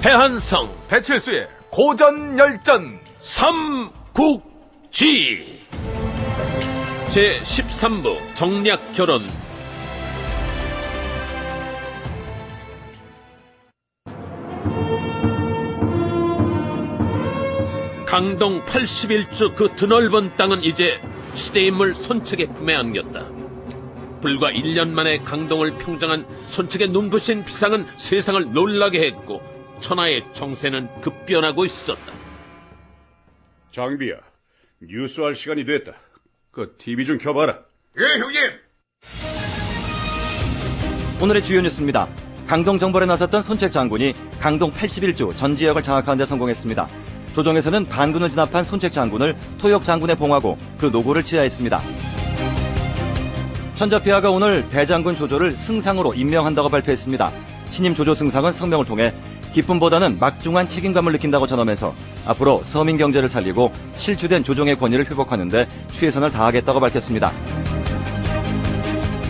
해한성 배칠수의 고전열전 삼국지 제13부 정략결혼. 강동 81주 그 드넓은 땅은 이제 시대인물 손책의 품에 안겼다. 불과 1년 만에 강동을 평정한 손책의 눈부신 비상은 세상을 놀라게 했고 천하의 정세는 급변하고 있었다. 장비야, 뉴스할 시간이 됐다. 그 TV 좀 켜봐라. 예, 형님. 오늘의 주요 뉴스입니다. 강동 정벌에 나섰던 손책 장군이 강동 81주 전 지역을 장악하는 데 성공했습니다. 조정에서는 반군을 진압한 손책 장군을 토역 장군에 봉하고 그 노고를 치하했습니다. 천자폐하가 오늘 대장군 조조를 승상으로 임명한다고 발표했습니다. 신임 조조 승상은 성명을 통해 기쁨보다는 막중한 책임감을 느낀다고 전하면서 앞으로 서민 경제를 살리고 실추된 조정의 권위를 회복하는 데 최선을 다하겠다고 밝혔습니다.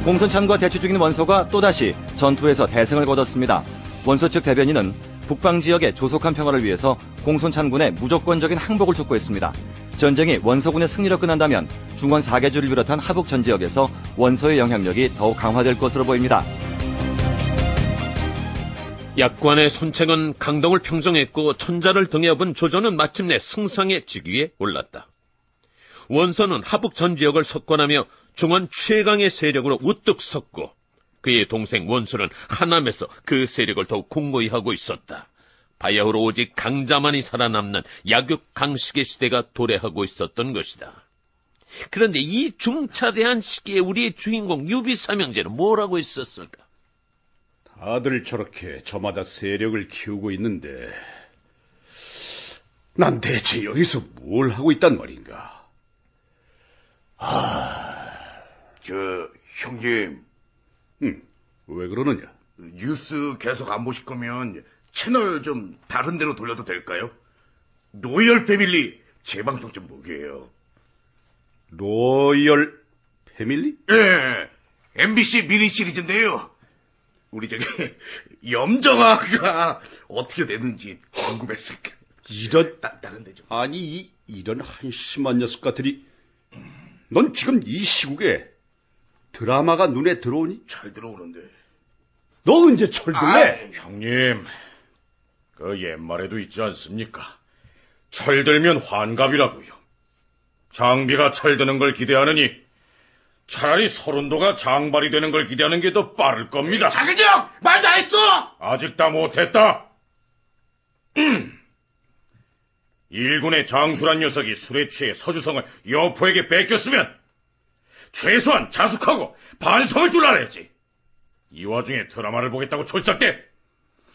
공손찬과 대치 중인 원소가 또다시 전투에서 대승을 거뒀습니다. 원소 측 대변인은 북방 지역의 조속한 평화를 위해서 공손찬군의 무조건적인 항복을 촉구했습니다. 전쟁이 원소군의 승리로 끝난다면 중원 4개주를 비롯한 하북 전 지역에서 원소의 영향력이 더욱 강화될 것으로 보입니다. 약관의 손책은 강동을 평정했고 천자를 등에 업은 조조는 마침내 승상의 직위에 올랐다. 원소는 하북 전 지역을 석권하며 중원 최강의 세력으로 우뚝 섰고 그의 동생 원수는 하남에서 그 세력을 더욱 공고히 하고 있었다. 바야흐로 오직 강자만이 살아남는 약육강식의 시대가 도래하고 있었던 것이다. 그런데 이 중차대한 시기에 우리의 주인공 유비삼형제는 뭘 하고 있었을까? 다들 저렇게 저마다 세력을 키우고 있는데 난 대체 여기서 뭘 하고 있단 말인가? 형님. 왜 그러느냐? 뉴스 계속 안 보실 거면 채널 좀 다른 데로 돌려도 될까요? 로열 패밀리 재방송 좀 보게요. 로열 패밀리? 예, MBC 미니 시리즈인데요. 우리 저기 염정아가 어떻게 됐는지 궁금했을까. 이런 다른 데 좀. 아니 이런 한심한 녀석같으니 넌 지금 이 시국에 드라마가 눈에 들어오니? 잘 들어오는데. 너 언제 철들래? 형님, 그 옛말에도 있지 않습니까? 철들면 환갑이라고요. 장비가 철드는 걸 기대하느니 차라리 서른도가 장발이 되는 걸 기대하는 게 더 빠를 겁니다. 장근정! 말 다 했어! 아직 다 못했다. 일군의 장수란 녀석이 술에 취해 서주성을 여포에게 뺏겼으면 최소한 자숙하고 반성할 줄 알아야지. 이 와중에 드라마를 보겠다고 졸작대.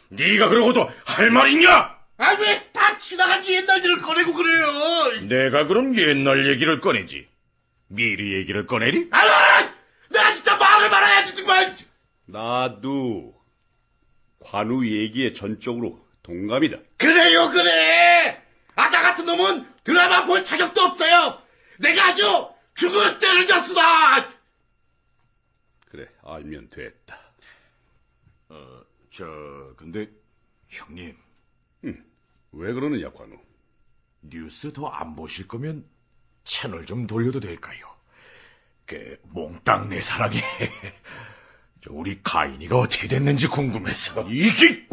네가 그러고도 할 말 있냐? 아, 왜 다 지나간 옛날 일을 꺼내고 그래요? 내가 그럼 옛날 얘기를 꺼내지. 미리 얘기를 꺼내리? 아, 내가 진짜 말을 말아야지 정말. 나도 관우 얘기에 전적으로 동감이다. 그래요, 그래. 나 같은 놈은 드라마 볼 자격도 없어요. 내가 아주 죽을 때를 졌수다. 그래, 알면 됐다. 근데 형님. 왜 그러느냐, 관우? 뉴스 더 안 보실 거면 채널 좀 돌려도 될까요? 몽땅 내 사랑이 우리 가인이가 어떻게 됐는지 궁금해서. 이게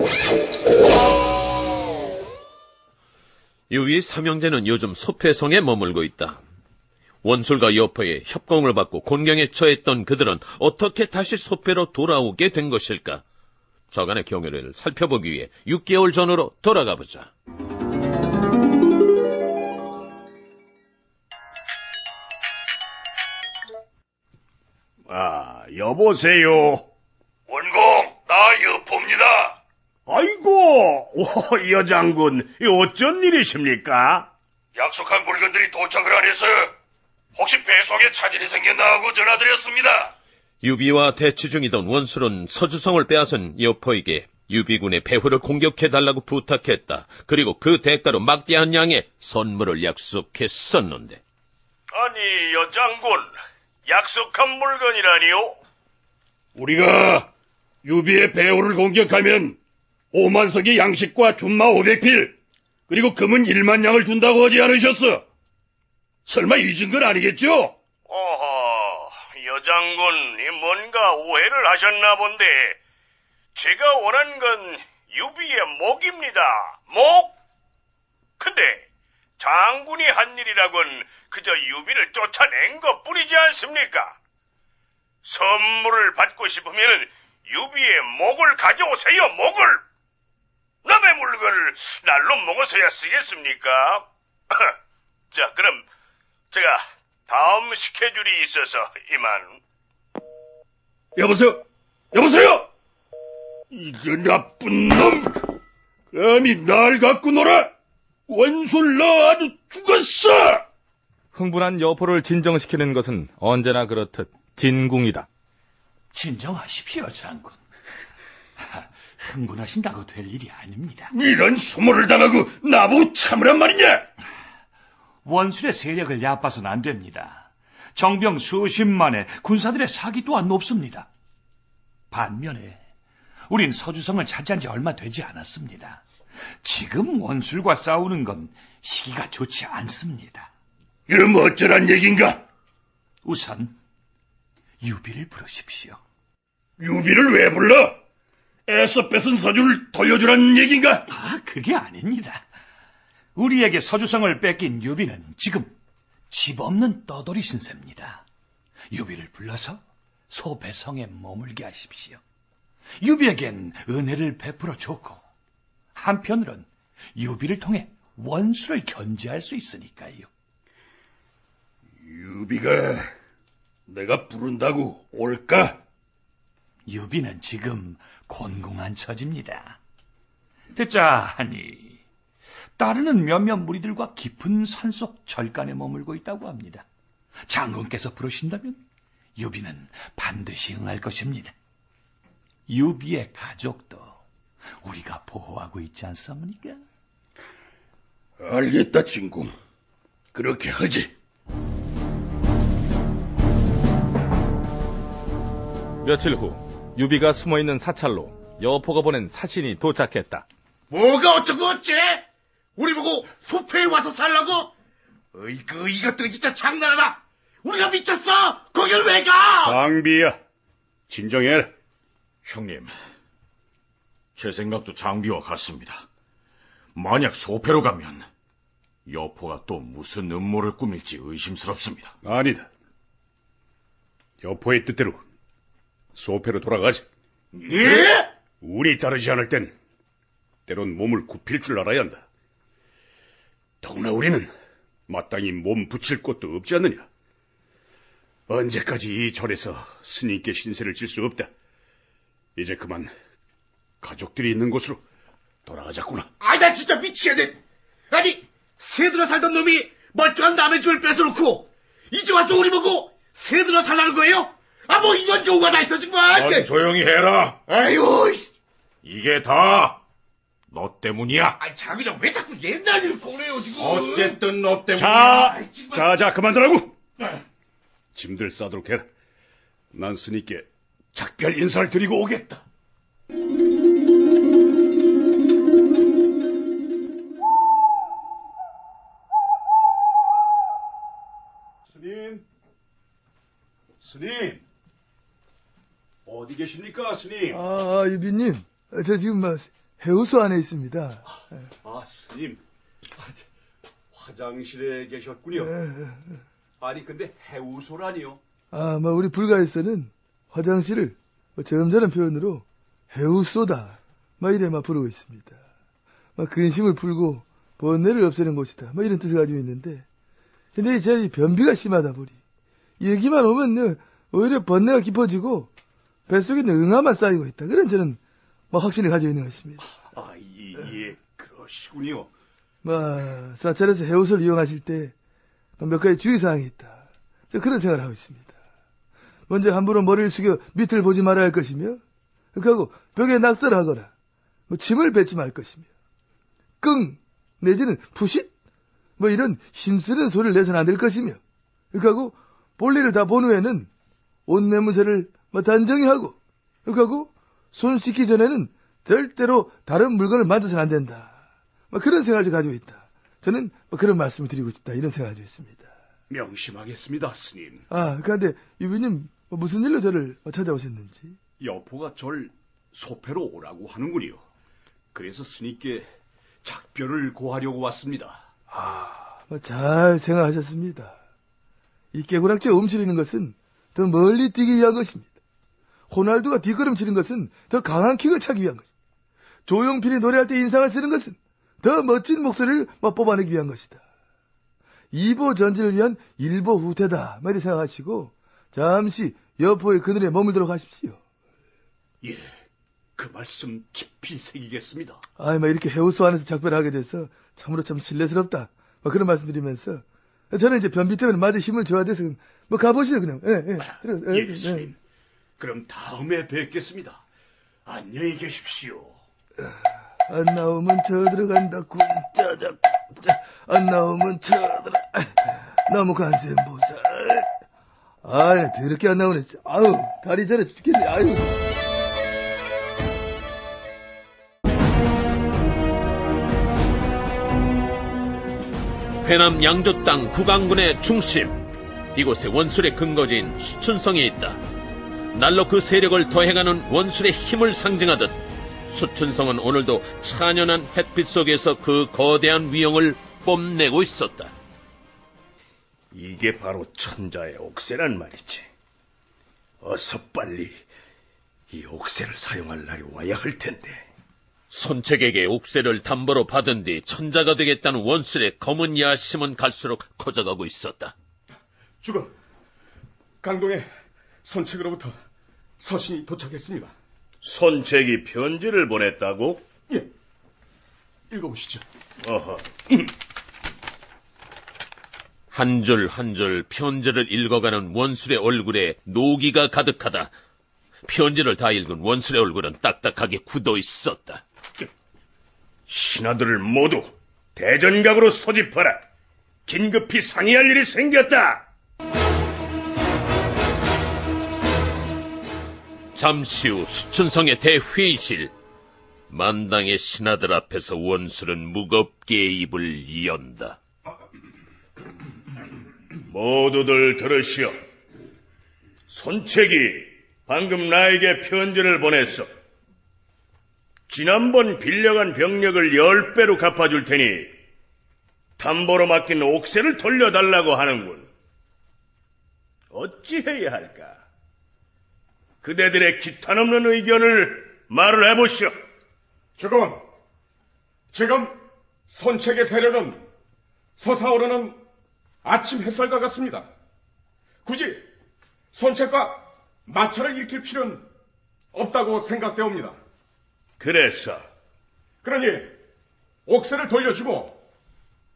유비 삼형제는 요즘 소패성에 머물고 있다. 원술과 여포의 협공을 받고 곤경에 처했던 그들은 어떻게 다시 소패로 돌아오게 된 것일까? 저간의 경위를 살펴보기 위해 6개월 전으로 돌아가 보자. 여보세요. 원공, 나 여포입니다. 아이고, 여장군, 어쩐 일이십니까? 약속한 물건들이 도착을 안 해서 혹시 배송에 차질이 생겼나 하고 전화드렸습니다. 유비와 대치 중이던 원술은 서주성을 빼앗은 여포에게 유비군의 배후를 공격해달라고 부탁했다. 그리고 그 대가로 막대한 양의 선물을 약속했었는데. 아니, 여장군, 약속한 물건이라니요? 우리가 유비의 배후를 공격하면 5만 석의 양식과 준마 500필, 그리고 금은 1만 양을 준다고 하지 않으셨어? 설마 잊은 건 아니겠죠? 어허, 여장군이 뭔가 오해를 하셨나 본데, 제가 원한 건 유비의 목입니다. 목? 근데 장군이 한 일이라곤 그저 유비를 쫓아낸 것뿐이지 않습니까? 선물을 받고 싶으면 유비의 목을 가져오세요, 목을! 남의 물건을 날로 먹어서야 쓰겠습니까? 자, 그럼 제가 다음 스케줄이 있어서 이만. 여보세요? 이거 나쁜 놈! 감히 날 갖고 놀아! 원술 너 아주 죽었어! 흥분한 여포를 진정시키는 것은 언제나 그렇듯 진궁이다. 진정하십시오, 장군. 흥분하신다고 될 일이 아닙니다. 이런 수모를 당하고 나보고 참으란 말이냐? 원술의 세력을 얕봐서는 안 됩니다. 정병 수십만에 군사들의 사기 또한 높습니다. 반면에 우린 서주성을 차지한 지 얼마 되지 않았습니다. 지금 원술과 싸우는 건 시기가 좋지 않습니다. 그럼 어쩌란 얘긴가? 우선 유비를 부르십시오. 유비를 왜 불러? 애써 뺏은 서주를 돌려주라는 얘긴가? 그게 아닙니다. 우리에게 서주성을 뺏긴 유비는 지금 집 없는 떠돌이 신세입니다. 유비를 불러서 소배성에 머물게 하십시오. 유비에겐 은혜를 베풀어 줬고, 한편으론 유비를 통해 원수를 견제할 수 있으니까요. 유비가 내가 부른다고 올까? 유비는 지금 곤궁한 처지입니다. 듣자 하니 따르는 몇몇 무리들과 깊은 산속 절간에 머물고 있다고 합니다. 장군께서 부르신다면 유비는 반드시 응할 것입니다. 유비의 가족도 우리가 보호하고 있지 않습니까? 알겠다, 진궁. 그렇게 하지. 며칠 후 유비가 숨어있는 사찰로 여포가 보낸 사신이 도착했다. 뭐가 어쩌고 어째? 우리 보고 소패에 와서 살라고? 어이구, 이것들이 진짜 장난하나? 우리가 미쳤어? 거길 왜 가? 장비야, 진정해라. 형님, 제 생각도 장비와 같습니다. 만약 소패로 가면 여포가 또 무슨 음모를 꾸밀지 의심스럽습니다. 아니다. 여포의 뜻대로 소패로 돌아가자. 예? 운이 따르지 않을 땐 때론 몸을 굽힐 줄 알아야 한다. 더구나 우리는 마땅히 몸 붙일 곳도 없지 않느냐. 언제까지 이 절에서 스님께 신세를 질 수 없다. 이제 그만 가족들이 있는 곳으로 돌아가자꾸나. 아이, 나 진짜 미치겠네. 아니, 새들어 살던 놈이 멀쩡한 남의 집을 뺏어놓고 이제 와서 우리 보고 새들어 살라는 거예요? 아, 뭐 이런 경우가 다 있어 정말. 넌 조용히 해라. 아이고. 이게 다 너 때문이야. 아, 자그냥 왜 자꾸 옛날 일을 꺼내요 지금. 어쨌든 너 때문이야. 자, 그만두라고. 짐들 싸도록 해라. 난 스님께 작별 인사를 드리고 오겠다. 스님, 어디 계십니까, 스님? 유비님, 저 지금 해우소 안에 있습니다. 스님, 화장실에 계셨군요. 아니, 근데 해우소라니요? 우리 불가에서는 화장실을 점잖은 표현으로 해우소다, 이래 부르고 있습니다. 근심을 풀고 번뇌를 없애는 곳이다, 이런 뜻을 가지고 있는데, 근데 제 변비가 심하다 보니 얘기만 오면 오히려 번뇌가 깊어지고 뱃속에 응아만 쌓이고 있다. 그런 저는 확신을 가지고 있는 것입니다. 예, 그러시군요. 사찰에서 해우소를 이용하실 때 몇 가지 주의사항이 있다. 저 그런 생각을 하고 있습니다. 먼저 함부로 머리를 숙여 밑을 보지 말아야 할 것이며, 그리고 벽에 낙서를 하거나 침을 뱉지 말 것이며, 끙 내지는 푸싯 이런 힘쓰는 소리를 내서는 안 될 것이며, 그리고 볼일을 다 본 후에는 옷 매무새를 단정히 하고, 그리고 손 씻기 전에는 절대로 다른 물건을 만져서는 안 된다. 그런 생각을 가지고 있다. 저는 그런 말씀을 드리고 싶다. 이런 생각을 가지고 있습니다. 명심하겠습니다, 스님. 그런데 유비님 무슨 일로 저를 찾아오셨는지? 여포가 절 소패로 오라고 하는군요. 그래서 스님께 작별을 고하려고 왔습니다. 잘 생각하셨습니다. 이 깨구락지에 움츠리는 것은 더 멀리 뛰기 위한 것입니다. 호날두가 뒷걸음치는 것은 더 강한 킥을 차기 위한 것입니다. 조용필이 노래할 때 인상을 쓰는 것은 더 멋진 목소리를 뽑아내기 위한 것이다. 이보 전진을 위한 일보 후퇴다. 이렇게 생각하시고 잠시 여포의 그늘에 머물도록 하십시오. 예, 그 말씀 깊이 새기겠습니다. 이렇게 해우소 안에서 작별을 하게 돼서 참으로 참 실례스럽다. 그런 말씀 드리면서 저는 이제 변비 때문에 마저 힘을 줘야 돼서 가보시죠 그냥. 예, 스님. 그럼 다음에 뵙겠습니다. 안녕히 계십시오. 안 나오면 쳐들어간다 쿵짜작. 안 나오면 쳐들어. 나무 간센 보살. 더럽게 안 나오네. 다리 저래 죽겠네. 회남 양조 땅 구강군의 중심, 이곳에 원술의 근거지인 수춘성이 있다. 날로 그 세력을 더해가는 원술의 힘을 상징하듯 수춘성은 오늘도 찬연한 햇빛 속에서 그 거대한 위용을 뽐내고 있었다. 이게 바로 천자의 옥새란 말이지. 어서 빨리 이 옥새를 사용할 날이 와야 할 텐데. 손책에게 옥새를 담보로 받은 뒤 천자가 되겠다는 원술의 검은 야심은 갈수록 커져가고 있었다. 주건, 강동에 손책으로부터 서신이 도착했습니다. 손책이 편지를 보냈다고? 예, 읽어보시죠. 어허. 한 줄 한 줄 편지를 읽어가는 원술의 얼굴에 노기가 가득하다. 편지를 다 읽은 원술의 얼굴은 딱딱하게 굳어 있었다. 신하들을 모두 대전각으로 소집하라. 긴급히 상의할 일이 생겼다. 잠시 후 수춘성의 대회의실. 만당의 신하들 앞에서 원술은 무겁게 입을 연다. 모두들 들으시오. 손책이 방금 나에게 편지를 보냈어. 지난번 빌려간 병력을 10배로 갚아줄 테니 담보로 맡긴 옥새를 돌려달라고 하는군. 어찌해야 할까? 그대들의 기탄없는 의견을 말을 해보시오. 주건, 지금 손책의 세력은 솟아오르는 아침 햇살과 같습니다. 굳이 손책과 마찰을 일으킬 필요는 없다고 생각되옵니다. 그래서? 그러니 옥새를 돌려주고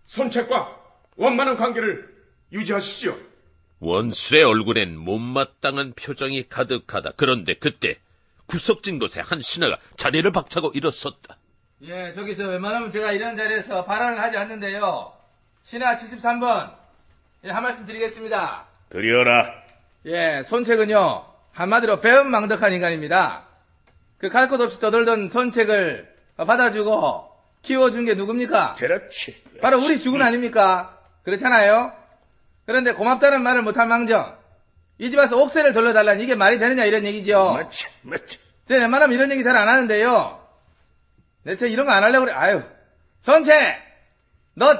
손책과 원만한 관계를 유지하시지요. 원술의 얼굴엔 못마땅한 표정이 가득하다. 그런데 그때 구석진 곳에 한 신하가 자리를 박차고 일어섰다. 예, 웬만하면 제가 이런 자리에서 발언을 하지 않는데요. 신하 73번, 한 말씀 드리겠습니다. 드려라. 예, 손책은요, 한마디로 배은망덕한 인간입니다. 갈 것 없이 떠돌던 손책을 받아주고 키워준 게 누굽니까? 그렇지. 바로 우리 주군 아닙니까? 그렇잖아요? 그런데 고맙다는 말을 못할 망정, 이 집 와서 옥새를 돌려달라는 이게 말이 되느냐 이런 얘기죠. 맞지. 제가 웬만하면 이런 얘기 잘 안 하는데요. 대체 이런 거 안 하려고 그래. 손책! 너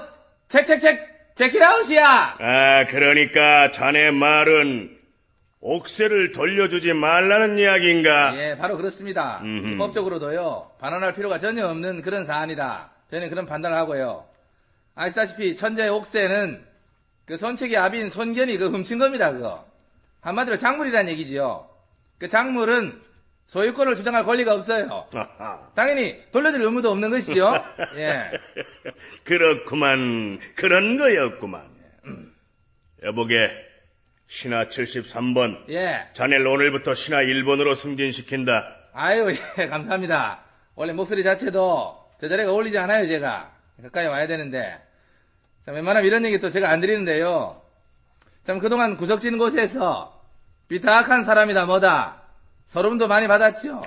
체키라웃이야! 그러니까 자네 말은 옥새를 돌려주지 말라는 이야기인가? 예, 바로 그렇습니다. 법적으로도요, 반환할 필요가 전혀 없는 그런 사안이다. 저희는 그런 판단을 하고요. 아시다시피 천자의 옥새는 손책의 아비인 손견이 훔친 겁니다, 그거. 한마디로 작물이란 얘기지요. 작물은 소유권을 주장할 권리가 없어요. 당연히 돌려줄 의무도 없는 것이죠. 예. 그렇구만. 그런 거였구만. 여보게, 신하 73번. 예. 자네를 오늘부터 신하 1번으로 승진시킨다. 예, 감사합니다. 원래 목소리 자체도 저 자리가 어울리지 않아요, 제가. 가까이 와야 되는데. 참, 웬만하면 이런 얘기 또 제가 안 드리는데요. 참, 그동안 구석진 곳에서 비타악한 사람이다 뭐다 소름도 많이 받았죠.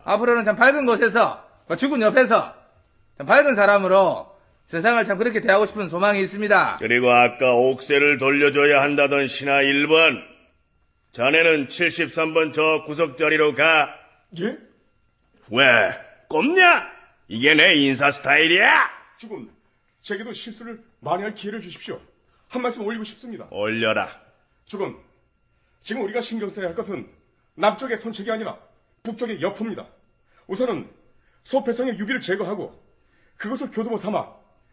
앞으로는 참 밝은 곳에서, 죽은 옆에서, 참 밝은 사람으로 세상을 참 그렇게 대하고 싶은 소망이 있습니다. 그리고 아까 옥새를 돌려줘야 한다던 신하 1번. 자네는 73번 저 구석자리로 가. 예? 왜? 꼽냐? 이게 내 인사 스타일이야? 주군, 제게도 실수를 만회할 기회를 주십시오. 한 말씀 올리고 싶습니다. 올려라. 주군, 지금 우리가 신경 써야 할 것은 남쪽의 선책이 아니라 북쪽의 여포입니다. 우선은 소패성의 유비를 제거하고 그것을 교두보 삼아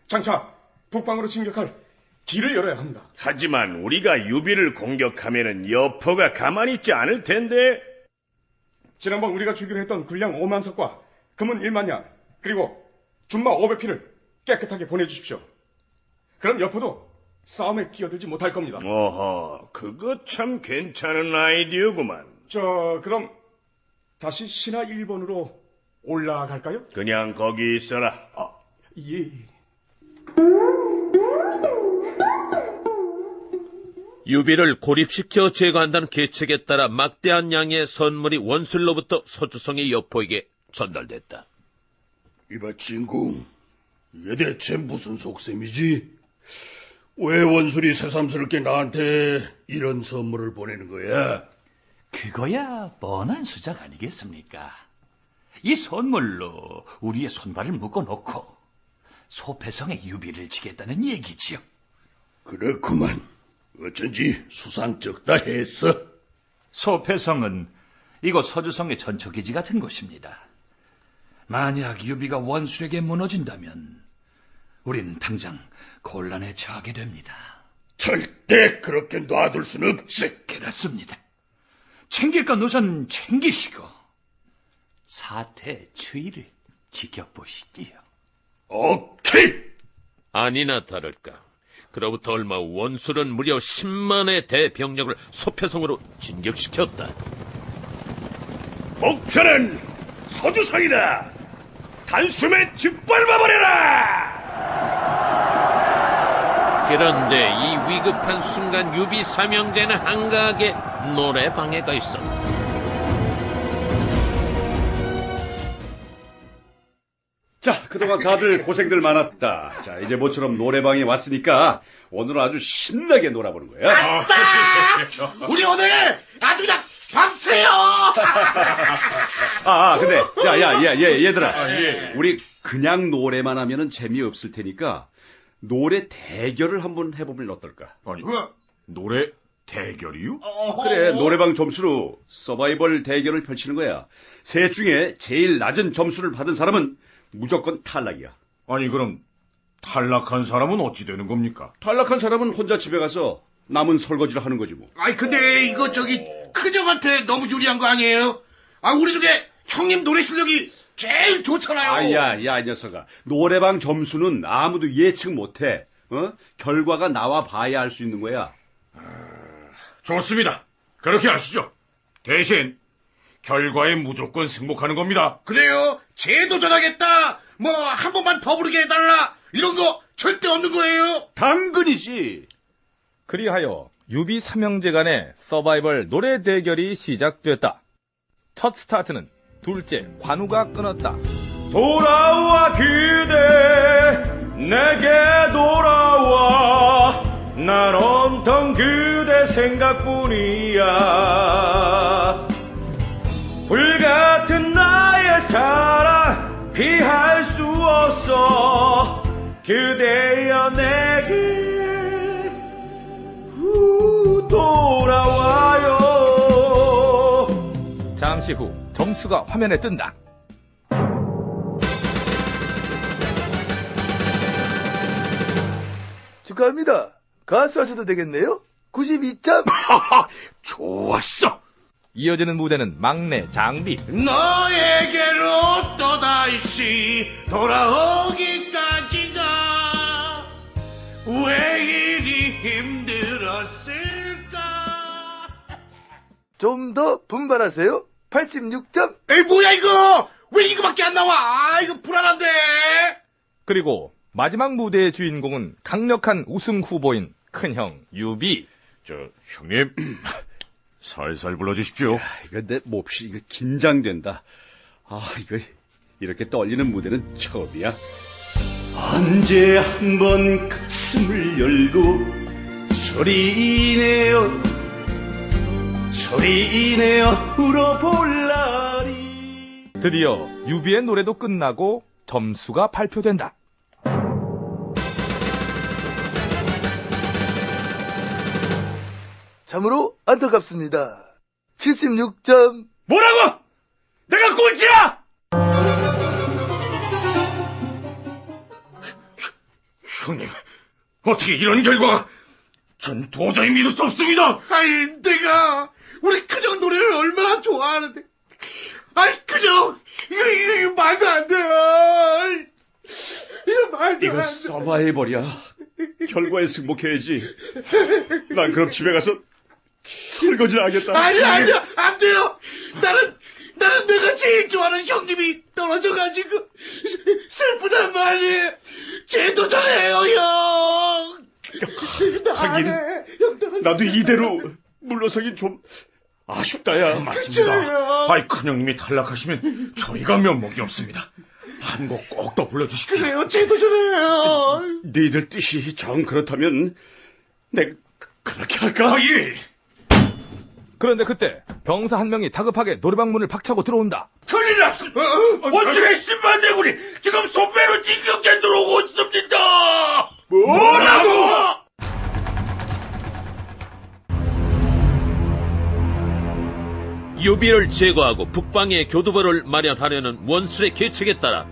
장차 북방으로 진격할 길을 열어야 합니다. 하지만 우리가 유비를 공격하면은 여포가 가만히 있지 않을 텐데. 지난번 우리가 주기로 했던 군량 5만석과 금은 1만냥 그리고 준마 500피를 깨끗하게 보내주십시오. 그럼 여포도 싸움에 끼어들지 못할 겁니다. 어허, 그거 참 괜찮은 아이디어구만. 그럼 다시 신하 1번으로 올라갈까요? 그냥 거기 있어라. 예. 유비를 고립시켜 제거한다는 계책에 따라 막대한 양의 선물이 원술로부터 서주성의 여포에게 전달됐다. 이봐 진궁, 이게 대체 무슨 속셈이지? 왜 원술이 새삼스럽게 나한테 이런 선물을 보내는 거야? 그거야 뻔한 수작 아니겠습니까? 이 선물로 우리의 손발을 묶어놓고 소패성의 유비를 지겠다는 얘기지요. 그렇구만. 어쩐지 수상쩍다 했어. 소패성은 이곳 서주성의 전초기지 같은 곳입니다. 만약 유비가 원술에게 무너진다면 우린 당장 곤란에 처하게 됩니다. 절대 그렇게 놔둘 수는 없지. 그렇습니다. 챙길 건 우선 챙기시고 사태 추이를 지켜보시지요. 오케이! 아니나 다를까. 그로부터 얼마 후 원술은 무려 10만의 대병력을 소패성으로 진격시켰다. 목표는 서주성이다. 단숨에 짓밟아버려라! 그런데 이 위급한 순간 유비 삼형제는 한가하게 노래방에 가 있었다. 자, 그동안 다들 고생들 많았다. 자, 이제 모처럼 노래방에 왔으니까 오늘은 아주 신나게 놀아보는 거야. 아싸! 우리 오늘 아주 그냥 밤새요! 근데, 얘들아. 우리 그냥 노래만 하면은 재미없을 테니까 노래 대결을 한번 해보면 어떨까? 아니, 노래 대결이요? 그래, 노래방 점수로 서바이벌 대결을 펼치는 거야. 셋 중에 제일 낮은 점수를 받은 사람은 무조건 탈락이야. 아니, 그럼 탈락한 사람은 어찌 되는 겁니까? 탈락한 사람은 혼자 집에 가서 남은 설거지를 하는 거지 뭐. 아이, 근데 이거 큰형한테 너무 유리한 거 아니에요? 우리 중에 형님 노래 실력이 제일 좋잖아요. 야, 이 녀석아. 노래방 점수는 아무도 예측 못해. 결과가 나와 봐야 알 수 있는 거야. 좋습니다. 그렇게 하시죠. 대신 결과에 무조건 승복하는 겁니다. 그래요? 재도전하겠다. 한 번만 더 부르게 해달라. 이런 거 절대 없는 거예요. 당근이지. 그리하여 유비 삼형제 간의 서바이벌 노래 대결이 시작됐다. 첫 스타트는 둘째 관우가 끊었다. 돌아와 그대 내게 돌아와 난 온통 그대 생각뿐이야. 불같은 나의 사랑 피할 수 없어 그대여 내게 돌아와요. 잠시 후 점수가 화면에 뜬다. 축하합니다. 가수 하셔도 되겠네요. 92점. 좋았어. 이어지는 무대는 막내 장비. 너에게로 또다시 돌아오기까지가 왜 이리 힘들었을까. 좀 더 분발하세요. 86점. 에이, 뭐야 이거. 왜 이거밖에 안 나와. 이거 불안한데. 그리고 마지막 무대의 주인공은 강력한 우승 후보인 큰형 유비. 형님 살살 불러주십시오. 이거 내 몹시 긴장된다. 이거 이렇게 떨리는 무대는 처음이야. 언제 한번 가슴을 열고 소리내어 울어볼라리. 드디어 유비의 노래도 끝나고 점수가 발표된다. 참으로 안타깝습니다. 76점. 뭐라고? 내가 꼴찌야! 형님, 어떻게 이런 결과가? 전 도저히 믿을 수 없습니다. 아이, 내가 우리 그정 노래를 얼마나 좋아하는데. 아이, 그정 이거 말도 안 돼. 이거 말도 안 돼. 서바이벌이야. 결과에 승복해야지. 난 그럼 집에 가서 설거지를 하겠다. 아니야, 안 돼요. 나는 내가 제일 좋아하는 형님이 떨어져가지고 슬프단 말이에요. 재도전해요, 형. 하긴 나도 이대로 물러서긴 좀 아쉽다야. 맞습니다. 큰형님이 탈락하시면 저희가 면목이 없습니다. 한 곡 꼭 더 불러주십시오. 그래요, 재도전해요. 너희들 뜻이 정 그렇다면 내가 그렇게 할까? 예. 그런데 그때 병사 한 명이 다급하게 노래방 문을 박차고 들어온다. 큰일 났습니다. 원숭이 신반대군이 지금 소배로 진격해 들어오고 있습니다. 뭐라고? 유비를 제거하고 북방에 교두보를 마련하려는 원술의 계책에 따라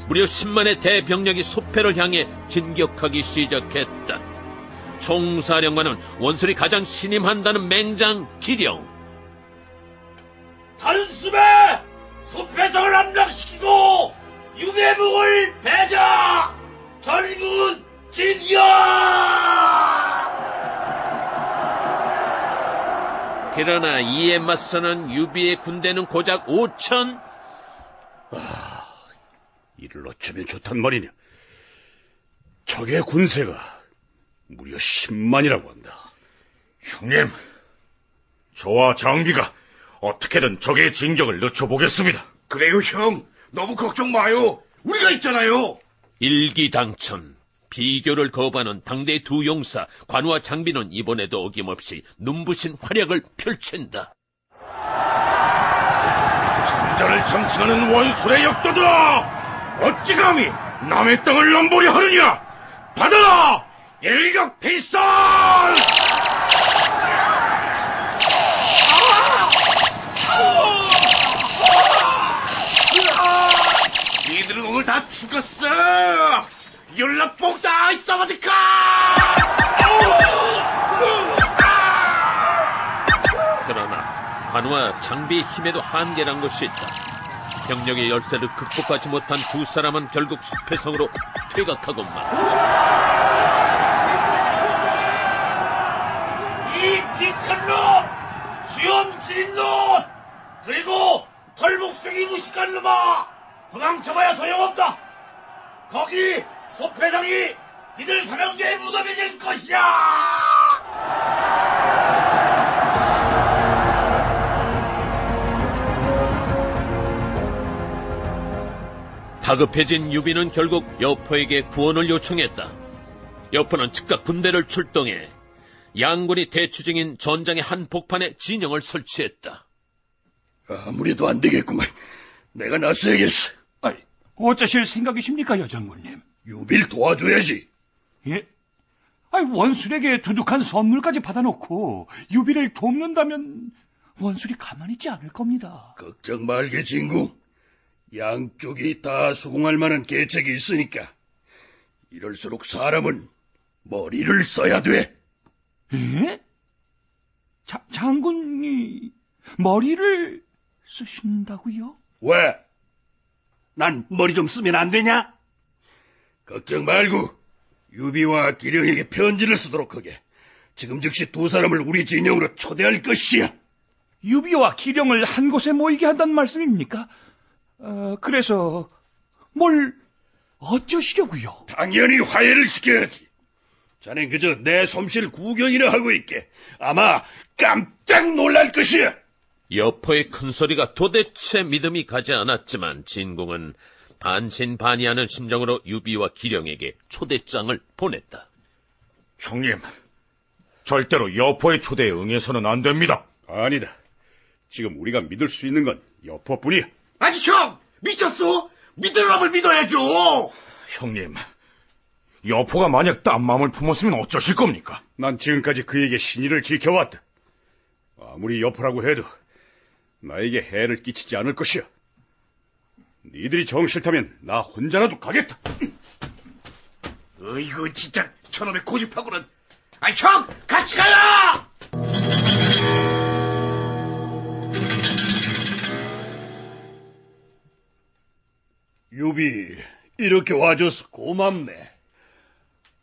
무려 10만의 대병력이 소패를 향해 진격하기 시작했다. 총사령관은 원술이 가장 신임한다는 맹장 기령. 단숨에 소패성을 함락시키고 유배북을 배자! 전군 진격! 그러나 이에 맞서는 유비의 군대는 고작 5천. 이를 어쩌면 좋단 말이냐. 적의 군세가 무려 10만이라고 한다. 형님, 저와 장비가 어떻게든 적의 진격을 늦춰보겠습니다. 그래요, 형. 너무 걱정 마요. 우리가 있잖아요. 일기당천. 비교를 거부하는 당대 두 용사 관우와 장비는 이번에도 어김없이 눈부신 활약을 펼친다. 천자를 참칭하는 원술의 역도들아! 어찌 감히 남의 땅을 넘보려 하느냐! 받아라! 일격 필살! 니들은 오늘 다 죽었어. 연락복 다 있어버니까. 그러나 관우와 장비의 힘에도 한계란 것이 있다. 병력의 열세를 극복하지 못한 두 사람은 결국 소패성으로 퇴각하고 말았다. 이 뒤큰 놈! 수염 지린 놈! 그리고 털목성이 무식한 놈아! 도망쳐봐야 소용없다! 거기 소패성이 니들 사명제의 무덤이 될 것이야! 다급해진 유비는 결국 여포에게 구원을 요청했다. 여포는 즉각 군대를 출동해 양군이 대치 중인 전장의 한 복판에 진영을 설치했다. 아무래도 안 되겠구만. 내가 나서야겠어. 어쩌실 생각이십니까, 여장군님? 유비를 도와줘야지. 예? 원술에게 두둑한 선물까지 받아놓고 유비를 돕는다면 원술이 가만히 있지 않을 겁니다. 걱정 말게, 진궁. 양쪽이 다 수긍할 만한 계책이 있으니까. 이럴수록 사람은 머리를 써야 돼. 예? 장군이 머리를 쓰신다고요? 왜? 난 머리 좀 쓰면 안 되냐? 걱정 말고 유비와 기령에게 편지를 쓰도록 하게. 지금 즉시 두 사람을 우리 진영으로 초대할 것이야. 유비와 기령을 한 곳에 모이게 한다는 말씀입니까? 그래서 뭘 어쩌시려고요? 당연히 화해를 시켜야지. 자넨 그저 내 솜씨를 구경이나 하고 있게. 아마 깜짝 놀랄 것이야. 여포의 큰 소리가 도대체 믿음이 가지 않았지만 진공은 반신반의하는 심정으로 유비와 기령에게 초대장을 보냈다. 형님, 절대로 여포의 초대에 응해서는 안 됩니다. 아니다. 지금 우리가 믿을 수 있는 건 여포뿐이야. 아니 형 미쳤어? 믿을 놈을 믿어야죠. 형님, 여포가 만약 딴 마음을 품었으면 어쩌실 겁니까? 난 지금까지 그에게 신의를 지켜왔다. 아무리 여포라고 해도 나에게 해를 끼치지 않을 것이야. 니들이 정 싫다면 나 혼자라도 가겠다. 어이구 진짜 저놈의 고집하고는. 아이 형 같이 가요. 유비, 이렇게 와줘서 고맙네.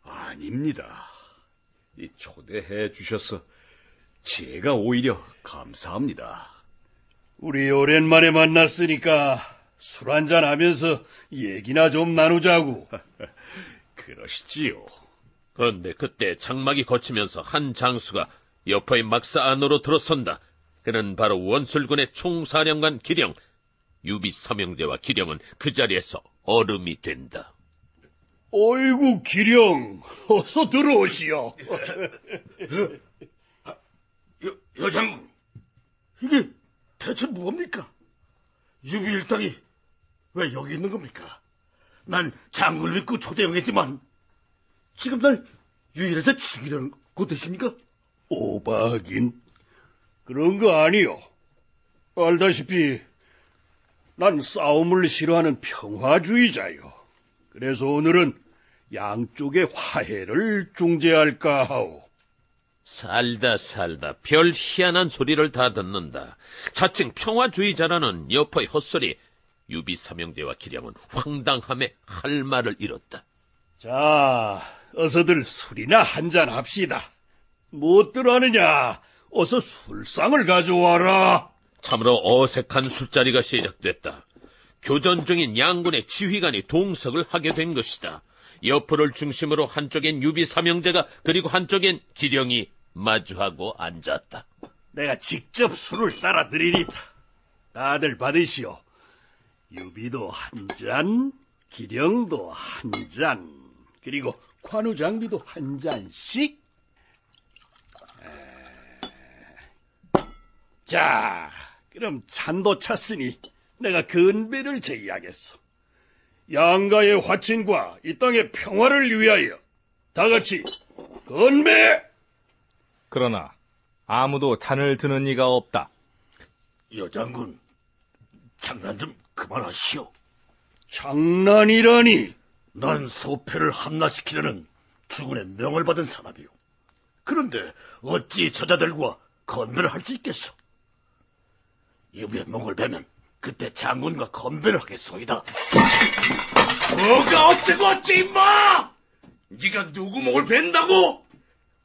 아닙니다. 이 초대해 주셔서 제가 오히려 감사합니다. 우리 오랜만에 만났으니까 술 한잔 하면서 얘기나 좀 나누자고. 그러시지요. 그런데 그때 장막이 거치면서 한 장수가 여포의 막사 안으로 들어선다. 그는 바로 원술군의 총사령관 기령. 유비 삼형제와 기령은 그 자리에서 얼음이 된다. 어이구 기령, 어서 들어오시오. 여장군, 이게 대체 뭡니까? 유비 일당이 왜 여기 있는 겁니까? 난 장군을 믿고 초대응했지만 지금 날 유일해서 죽이려는 그 뜻입니까? 오바하긴 그런 거 아니요. 알다시피 난 싸움을 싫어하는 평화주의자요. 그래서 오늘은 양쪽의 화해를 중재할까 하오. 살다 별 희한한 소리를 다 듣는다. 자칭 평화주의자라는 여포의 헛소리. 유비 삼형제와 기령은 황당함에 할 말을 잃었다. 자, 어서들 술이나 한잔 합시다. 무엇들 하느냐? 어서 술상을 가져와라. 참으로 어색한 술자리가 시작됐다. 교전 중인 양군의 지휘관이 동석을 하게 된 것이다. 여포를 중심으로 한쪽엔 유비 삼형제가 그리고 한쪽엔 기령이 마주하고 앉았다. 내가 직접 술을 따라 드리리다. 다들 받으시오. 유비도 한 잔, 기령도 한 잔, 그리고 관우장비도 한 잔씩. 자, 그럼 잔도 찼으니 내가 건배를 제의하겠소. 양가의 화친과 이 땅의 평화를 위하여 다 같이 건배! 그러나 아무도 잔을 드는 이가 없다. 여장군, 장난 좀 그만하시오. 장난이라니? 난 소패를 함락시키려는 주군의 명을 받은 사람이오. 그런데 어찌 저자들과 건배를 할 수 있겠소? 유비의 목을 베면 그때 장군과 건배를 하겠소이다. 뭐가 어쩌고 어찌 임마! 네가 누구 목을 벤다고?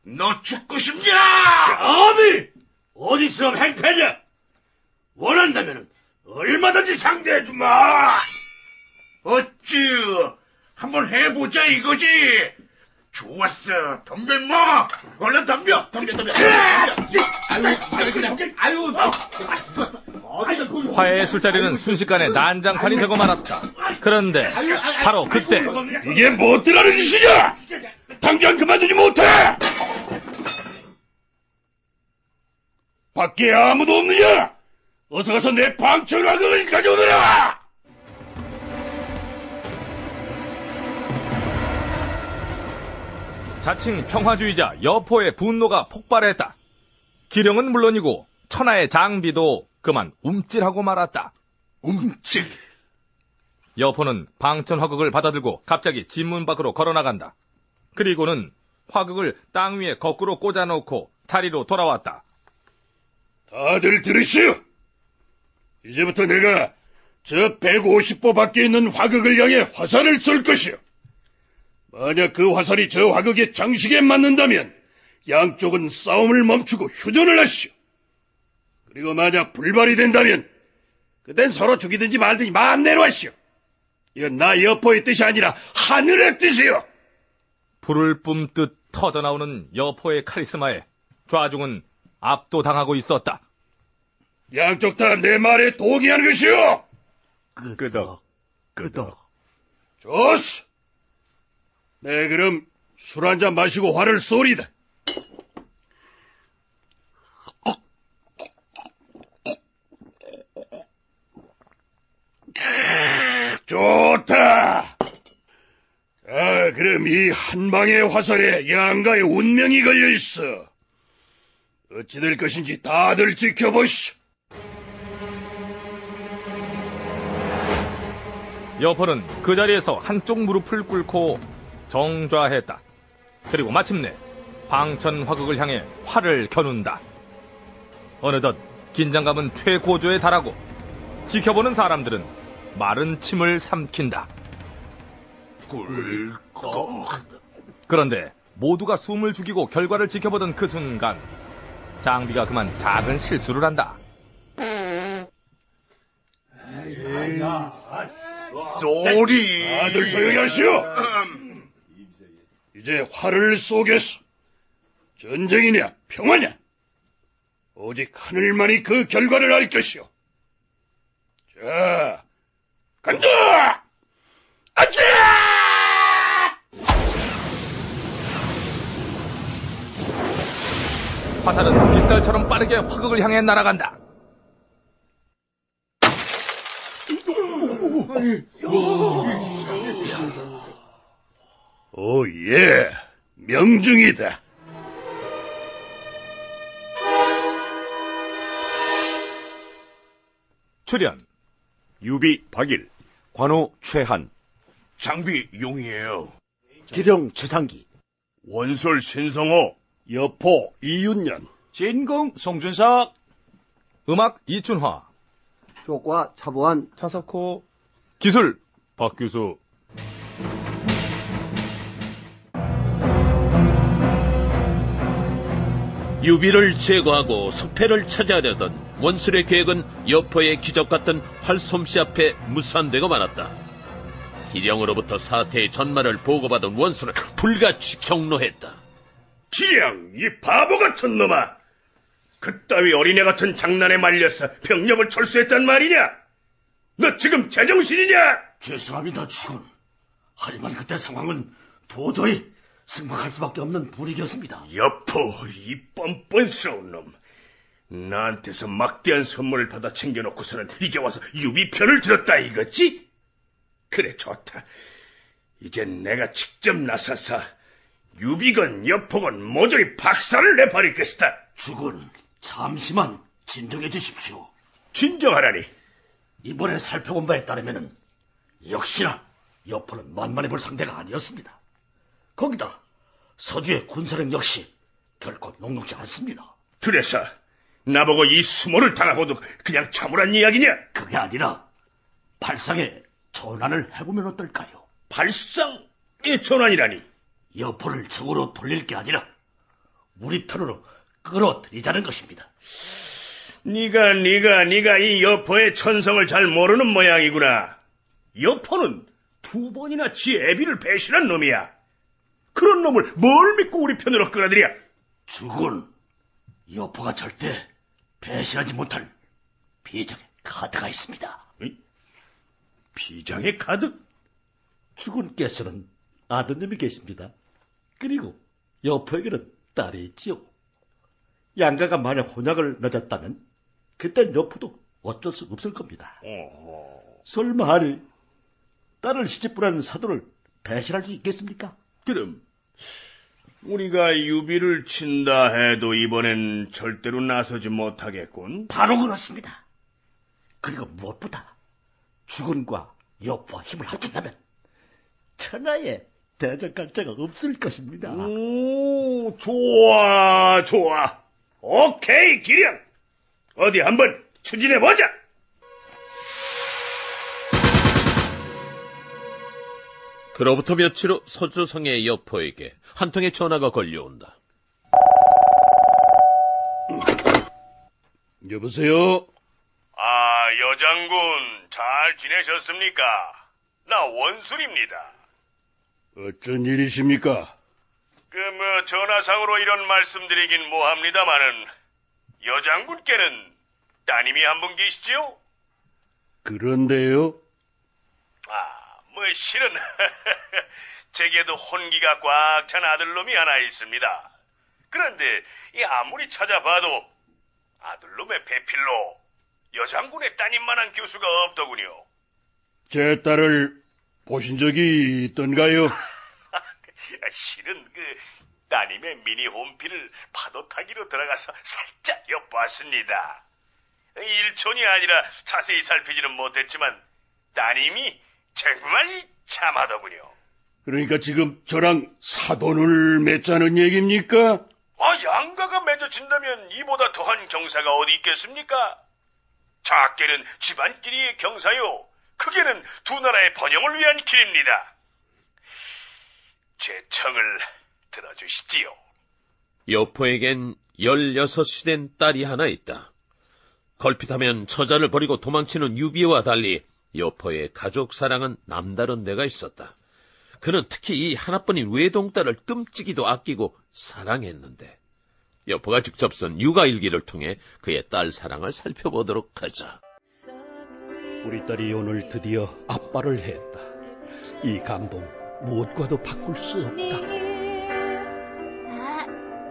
너 죽고 싶냐? 감히 어디서 행패냐? 원한다면 얼마든지 상대해주마. 어찌 한번 해보자 이거지. 좋았어. 덤벼 임마. 얼른 덤벼. 화해의 술자리는 순식간에 난장판이 되고 말았다. 그런데 바로 그때 이게 뭐들 하는 짓이냐? 당장 그만두지 못해! 밖에 아무도 없느냐? 어서 가서 내 방철화극을 가져오너라! 자칭 평화주의자 여포의 분노가 폭발했다. 기령은 물론이고 천하의 장비도 그만 움찔하고 말았다. 움찔. 여포는 방천 화극을 받아들고 갑자기 진문 밖으로 걸어나간다. 그리고는 화극을 땅 위에 거꾸로 꽂아놓고 자리로 돌아왔다. 다들 들으시오. 이제부터 내가 저 150보 밖에 있는 화극을 향해 화살을 쏠 것이오. 만약 그 화살이 저 화극의 장식에 맞는다면 양쪽은 싸움을 멈추고 휴전을 하시오. 그리고 만약 불발이 된다면 그땐 서로 죽이든지 말든지 마음대로 하시오. 이건 나 여포의 뜻이 아니라 하늘의 뜻이오. 불을 뿜듯 터져나오는 여포의 카리스마에 좌중은 압도당하고 있었다. 양쪽 다 내 말에 동의하는 것이오. 끄덕, 끄덕. 좋소. 네, 그럼 술 한잔 마시고 화를 쏘리다. 좋다. 자, 그럼 이 한방의 화살에 양가의 운명이 걸려있어. 어찌 될 것인지 다들 지켜보시오. 여포는 그 자리에서 한쪽 무릎을 꿇고 정좌했다. 그리고 마침내 방천 화극을 향해 활을 겨눈다. 어느덧 긴장감은 최고조에 달하고 지켜보는 사람들은 마른 침을 삼킨다. 꿀꺽. 그런데 모두가 숨을 죽이고 결과를 지켜보던 그 순간 장비가 그만 작은 실수를 한다. 쏘리. 다들 조용히 하시오. 이제 활을 쏘겠소. 전쟁이냐 평화냐, 오직 하늘만이 그 결과를 알 것이오. 자, 간다! 아차! 화살은 빗살처럼 빠르게 화극을 향해 날아간다. 오, 예, 명중이다. 출연 유비 박일, 관우 최한, 장비 용이에요. 기령 최상기, 원솔 신성호, 여포 이윤년, 진공 송준석, 음악 이춘화, 효과 차보한 차석호, 기술 박규수. 유비를 제거하고 석패를 차지하려던 원술의 계획은 여포의 기적 같은 활솜씨 앞에 무산되고 말았다. 기령으로부터 사태의 전말을 보고받은 원술은 불같이 경로했다. 기령, 이 바보 같은 놈아! 그따위 어린애 같은 장난에 말려서 병력을 철수했단 말이냐? 너 지금 제정신이냐? 죄송합니다, 주군. 하지만 그때 상황은 도저히 승복할 수밖에 없는 분위기였습니다. 여포, 이 뻔뻔스러운 놈. 나한테서 막대한 선물을 받아 챙겨놓고서는 이제 와서 유비 편을 들었다 이거지? 그래, 좋다. 이젠 내가 직접 나서서 유비건 여포건 모조리 박살을 내버릴 것이다. 주군, 잠시만 진정해 주십시오. 진정하라니. 이번에 살펴본 바에 따르면은 역시나 여포는 만만해 볼 상대가 아니었습니다. 거기다 서주의 군사력 역시 결코 녹록지 않습니다. 그래서 나보고 이 수모를 당하고도 그냥 참으란 이야기냐? 그게 아니라 발상의 전환을 해보면 어떨까요? 발상의 전환이라니? 여포를 적으로 돌릴 게 아니라 우리 편으로 끌어들이자는 것입니다. 네가 이 여포의 천성을 잘 모르는 모양이구나. 여포는 2번이나 지 애비를 배신한 놈이야. 그런 놈을 뭘 믿고 우리 편으로 끌어들여? 주군, 여포가 절대 배신하지 못할 비장의 카드가 있습니다. 비장의 카드? 주군께서는 아드님이 계십니다. 그리고 여포에게는 딸이 있지요. 양가가 만약 혼약을 맺었다면 그땐 여포도 어쩔 수 없을 겁니다. 설마 하니 딸을 시집보낸 사도를 배신할 수 있겠습니까? 그럼 우리가 유비를 친다 해도 이번엔 절대로 나서지 못하겠군. 바로 그렇습니다. 그리고 무엇보다 주군과 여포와 힘을 합친다면 천하에 대적갈자가 없을 것입니다. 오, 좋아. 오케이, 기령. 어디 한번 추진해보자. 그로부터 며칠 후 서주성의 여포에게 한 통의 전화가 걸려온다. 여보세요? 여장군, 잘 지내셨습니까? 나 원술입니다. 어쩐 일이십니까? 전화상으로 이런 말씀드리긴 뭐합니다마는, 여장군께는 따님이 한 분 계시죠? 그런데요? 실은 제게도 혼기가 꽉 찬 아들놈이 하나 있습니다. 그런데 아무리 찾아봐도 아들놈의 배필로 여장군의 따님만한 교수가 없더군요. 제 딸을 보신 적이 있던가요? 실은 따님의 미니 홈피를 파도 타기로 들어가서 살짝 엿봤습니다. 일촌이 아니라 자세히 살피지는 못했지만 따님이 정말 참하더군요. 그러니까 지금 저랑 사돈을 맺자는 얘기입니까? 양가가 맺어진다면 이보다 더한 경사가 어디 있겠습니까? 작게는 집안끼리의 경사요, 크게는 두 나라의 번영을 위한 길입니다. 제 청을 들어주시지요. 여포에겐 16이 된 딸이 하나 있다. 걸핏하면 처자를 버리고 도망치는 유비와 달리 여포의 가족 사랑은 남다른 데가 있었다. 그는 특히 이 하나뿐인 외동딸을 끔찍이도 아끼고 사랑했는데, 여포가 직접 쓴 육아일기를 통해 그의 딸 사랑을 살펴보도록 하자. 우리 딸이 오늘 드디어 아빠를 했다. 이 감동 무엇과도 바꿀 수 없다.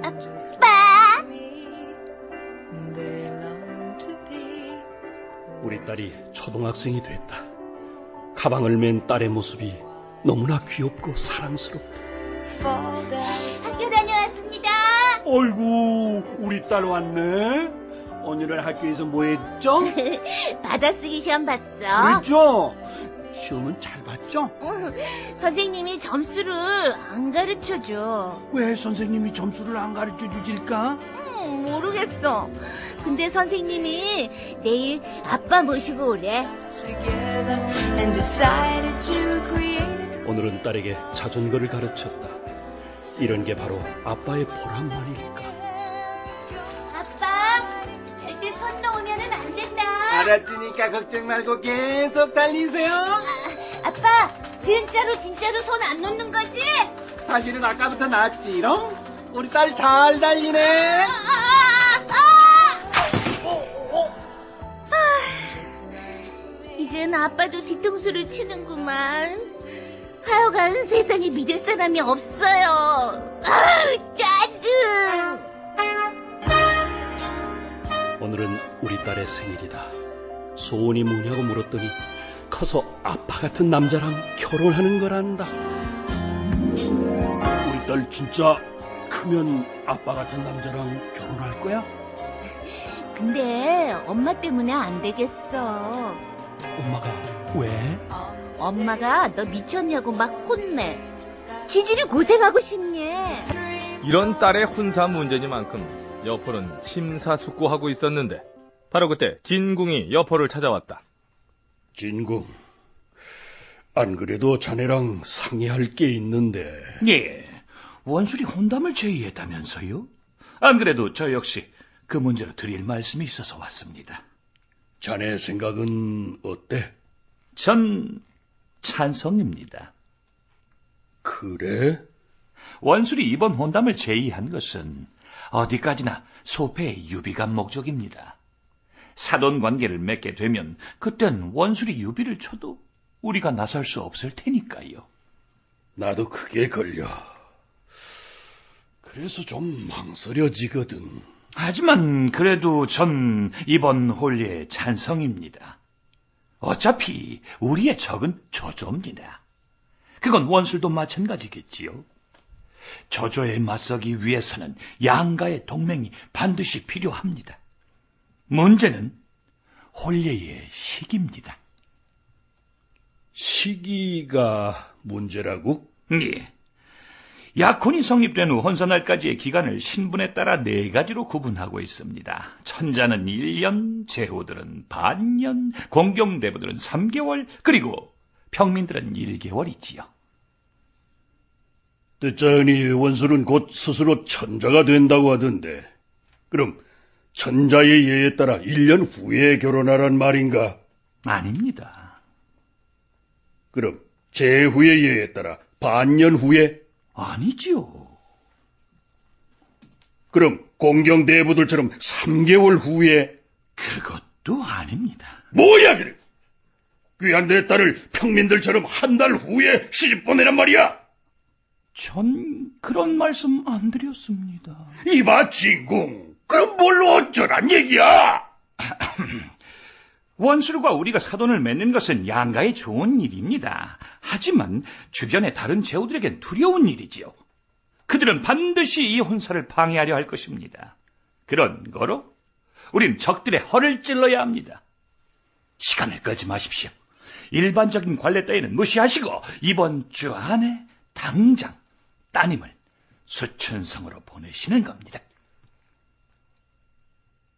아빠! 우리 딸이 초등학생이 됐다. 가방을 맨 딸의 모습이 너무나 귀엽고 사랑스럽다. 학교 다녀왔습니다. 어이구, 우리 딸 왔네. 오늘은 학교에서 뭐 했죠? 받아쓰기 시험 봤어. 그랬죠? 시험은 잘 봤죠? 선생님이 점수를 안 가르쳐줘. 왜 선생님이 점수를 안 가르쳐 주실까? 모르겠어. 근데 선생님이 내일 아빠 모시고 오래. 오늘은 딸에게 자전거를 가르쳤다. 이런 게 바로 아빠의 보람 아닐까. 아빠, 절대 손 놓으면 안 된다. 알았으니까 걱정 말고 계속 달리세요. 아빠, 진짜로 손 안 놓는 거지? 사실은 아까부터 났지롱. 우리 딸 잘 달리네. 이젠 아빠도 뒤통수를 치는구만. 하여간 세상에 믿을 사람이 없어요. 짜증. 오늘은 우리 딸의 생일이다. 소원이 뭐냐고 물었더니 커서 아빠 같은 남자랑 결혼하는 거란다. 우리 딸 진짜 크면 아빠 같은 남자랑 결혼할 거야? 근데 엄마 때문에 안 되겠어. 엄마가 왜? 엄마가 너 미쳤냐고 막 혼내. 지질이 고생하고 싶니? 이런 딸의 혼사 문제니만큼 여포는 심사숙고하고 있었는데, 바로 그때 진궁이 여포를 찾아왔다. 진궁, 안 그래도 자네랑 상의할 게 있는데. 예, 원술이 혼담을 제의했다면서요? 안 그래도 저 역시 그 문제로 드릴 말씀이 있어서 왔습니다. 자네 생각은 어때? 전 찬성입니다. 그래? 원술이 이번 혼담을 제의한 것은 어디까지나 소패의 유비가 목적입니다. 사돈 관계를 맺게 되면 그땐 원술이 유비를 쳐도 우리가 나설 수 없을 테니까요. 나도 그게 걸려. 그래서 좀 망설여지거든. 하지만 그래도 전 이번 혼례에 찬성입니다. 어차피 우리의 적은 조조입니다. 그건 원술도 마찬가지겠지요. 조조에 맞서기 위해서는 양가의 동맹이 반드시 필요합니다. 문제는 혼례의 시기입니다. 시기가 문제라고? 예. 약혼이 성립된 후 혼사날까지의 기간을 신분에 따라 4가지로 구분하고 있습니다. 천자는 1년, 제후들은 반년, 공경대부들은 3개월, 그리고 평민들은 1개월이지요. 듣자하니 원술은 곧 스스로 천자가 된다고 하던데, 그럼 천자의 예에 따라 1년 후에 결혼하란 말인가? 아닙니다. 그럼 제후의 예에 따라 반년 후에? 아니지요. 그럼 공경대부들처럼 3개월 후에? 그것도 아닙니다. 뭐야 그래? 귀한 내 딸을 평민들처럼 한 달 후에 시집 보내란 말이야? 전 그런 말씀 안 드렸습니다. 이봐 진궁, 그럼 뭘로 어쩌란 얘기야? 원수르가 우리가 사돈을 맺는 것은 양가에 좋은 일입니다. 하지만 주변의 다른 제후들에겐 두려운 일이지요. 그들은 반드시 이 혼사를 방해하려 할 것입니다. 그런 거로 우린 적들의 허를 찔러야 합니다. 시간을 끌지 마십시오. 일반적인 관례 따위는 무시하시고 이번 주 안에 당장 따님을 수천성으로 보내시는 겁니다.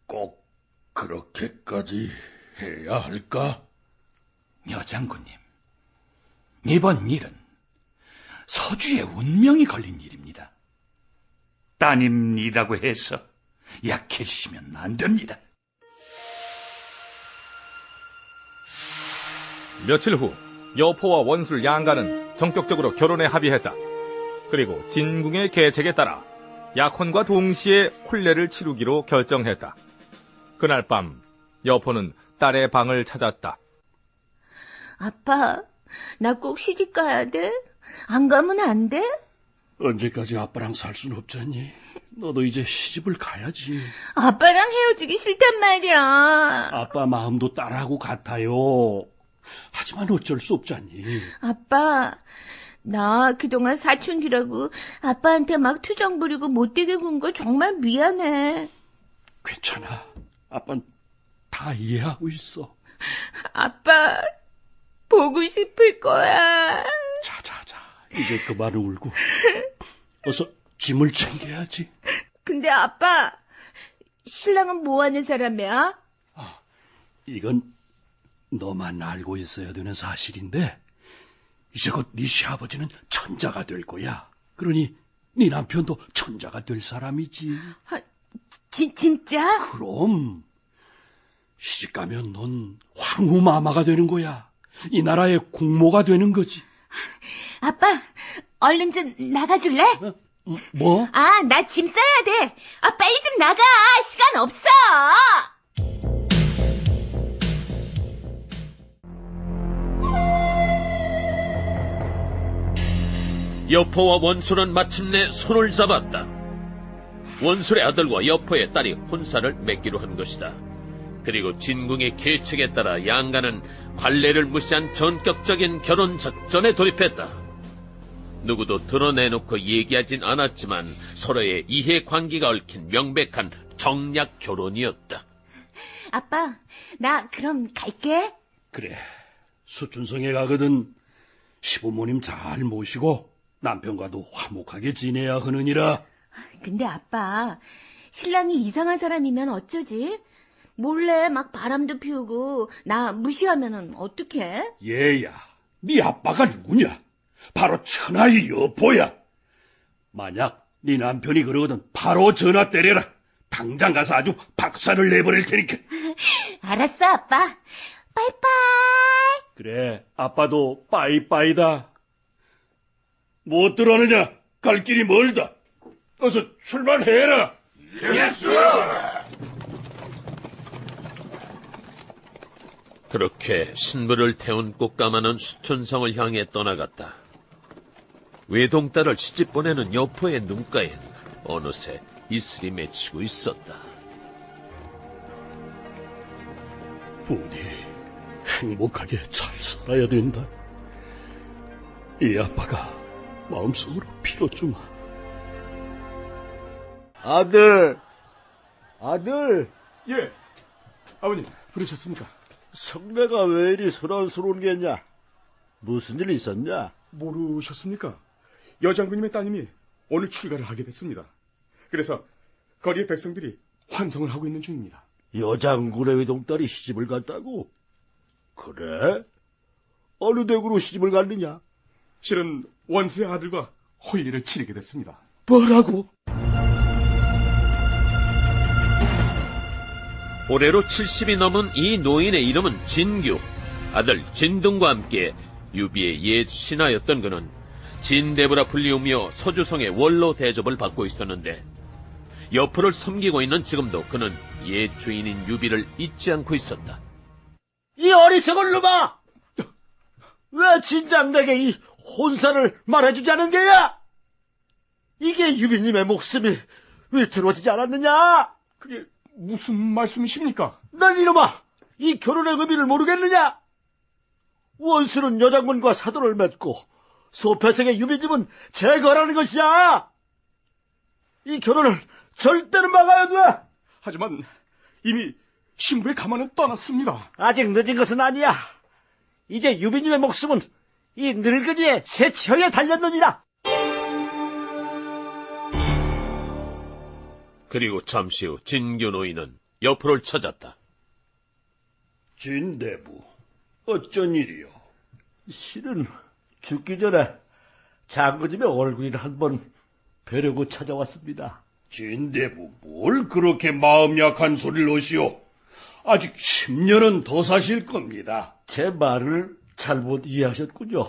꼭 그렇게까지 해야 할까? 여장군님, 이번 일은 서주의 운명이 걸린 일입니다. 따님이라고 해서 약해지시면 안 됩니다. 며칠 후 여포와 원술 양가는 전격적으로 결혼에 합의했다. 그리고 진궁의 계책에 따라 약혼과 동시에 혼례를 치르기로 결정했다. 그날 밤 여포는 딸의 방을 찾았다. 아빠, 나 꼭 시집 가야 돼? 안 가면 안 돼? 언제까지 아빠랑 살 순 없잖니? 너도 이제 시집을 가야지. 아빠랑 헤어지기 싫단 말이야. 아빠 마음도 딸하고 같아요. 하지만 어쩔 수 없잖니. 아빠, 나 그동안 사춘기라고 아빠한테 막 투정 부리고 못되게 군 거 정말 미안해. 괜찮아. 아빠는 다 이해하고 있어. 아빠, 보고 싶을 거야. 자자자, 이제 그만 울고 어서 짐을 챙겨야지. 근데 아빠, 신랑은 뭐 하는 사람이야? 이건 너만 알고 있어야 되는 사실인데 이제 곧 네 시아버지는 천자가 될 거야. 그러니 네 남편도 천자가 될 사람이지. 진짜? 그럼 시집가면 넌 황후마마가 되는 거야. 이 나라의 공모가 되는 거지. 아빠, 얼른 좀 나가줄래? 뭐? 아, 나 짐 싸야 돼. 아, 빨리 좀 나가. 시간 없어. 여포와 원술은 마침내 손을 잡았다. 원술의 아들과 여포의 딸이 혼사를 맺기로 한 것이다. 그리고 진궁의 계책에 따라 양가는 관례를 무시한 전격적인 결혼 작전에 돌입했다. 누구도 드러내놓고 얘기하진 않았지만 서로의 이해관계가 얽힌 명백한 정략 결혼이었다. 아빠, 나 그럼 갈게. 그래, 수춘성에 가거든 시부모님 잘 모시고 남편과도 화목하게 지내야 하느니라. 근데 아빠, 신랑이 이상한 사람이면 어쩌지? 몰래 막 바람도 피우고 나 무시하면은 어떡해? 얘야, 네 아빠가 누구냐? 바로 천하의 여포야. 만약 네 남편이 그러거든 바로 전화 때려라. 당장 가서 아주 박살을 내버릴 테니까. 알았어, 아빠. 빠이빠이. 그래, 아빠도 빠이빠이다. 못 들어가느냐? 갈 길이 멀다. 어서 출발해라. 예스! 그렇게 신부를 태운 꽃가마는 수천성을 향해 떠나갔다. 외동딸을 시집 보내는 여포의 눈가엔 어느새 이슬이 맺히고 있었다. 부디 행복하게 잘 살아야 된다. 이 아빠가 마음속으로 빌어주마. 아들! 예, 아버님, 부르셨습니까? 성내가 왜 이리 소란스러운 게냐? 무슨 일 있었냐? 모르셨습니까? 여장군님의 따님이 오늘 출가를 하게 됐습니다. 그래서 거리의 백성들이 환성을 하고 있는 중입니다. 여장군의 외동딸이 시집을 갔다고? 그래? 어느 댁으로 시집을 갔느냐? 실은 원수의 아들과 혼례를 치르게 됐습니다. 뭐라고? 올해로 70이 넘은 이 노인의 이름은 진규. 아들 진둥과 함께 유비의 옛 신하였던 그는 진대부라 불리우며 서주성의 원로 대접을 받고 있었는데 여포를 섬기고 있는 지금도 그는 옛 주인인 유비를 잊지 않고 있었다. 이 어리석은 놈아! 왜 진작 내게 이 혼사를 말해주지 않은 게야? 이게 유비님의 목숨이 위태로워지지 않았느냐? 그게 무슨 말씀이십니까? 넌 이놈아! 이 결혼의 의미를 모르겠느냐? 원수는 여장군과 사도를 맺고 소패생의 유비집은 제거하라는 것이야! 이 결혼을 절대로 막아야 돼! 하지만 이미 신부의 가마는 떠났습니다. 아직 늦은 것은 아니야. 이제 유비님의 목숨은 이 늙은이의 새치형에 달렸느니라. 그리고 잠시 후 진규 노인은 여포를 찾았다. 진대부, 어쩐 일이요? 실은 죽기 전에 장군님의 얼굴이나 한번 뵈려고 찾아왔습니다. 진대부, 뭘 그렇게 마음 약한 소리를 하시오? 아직 10년은 더 사실 겁니다. 제 말을 잘못 이해하셨군요.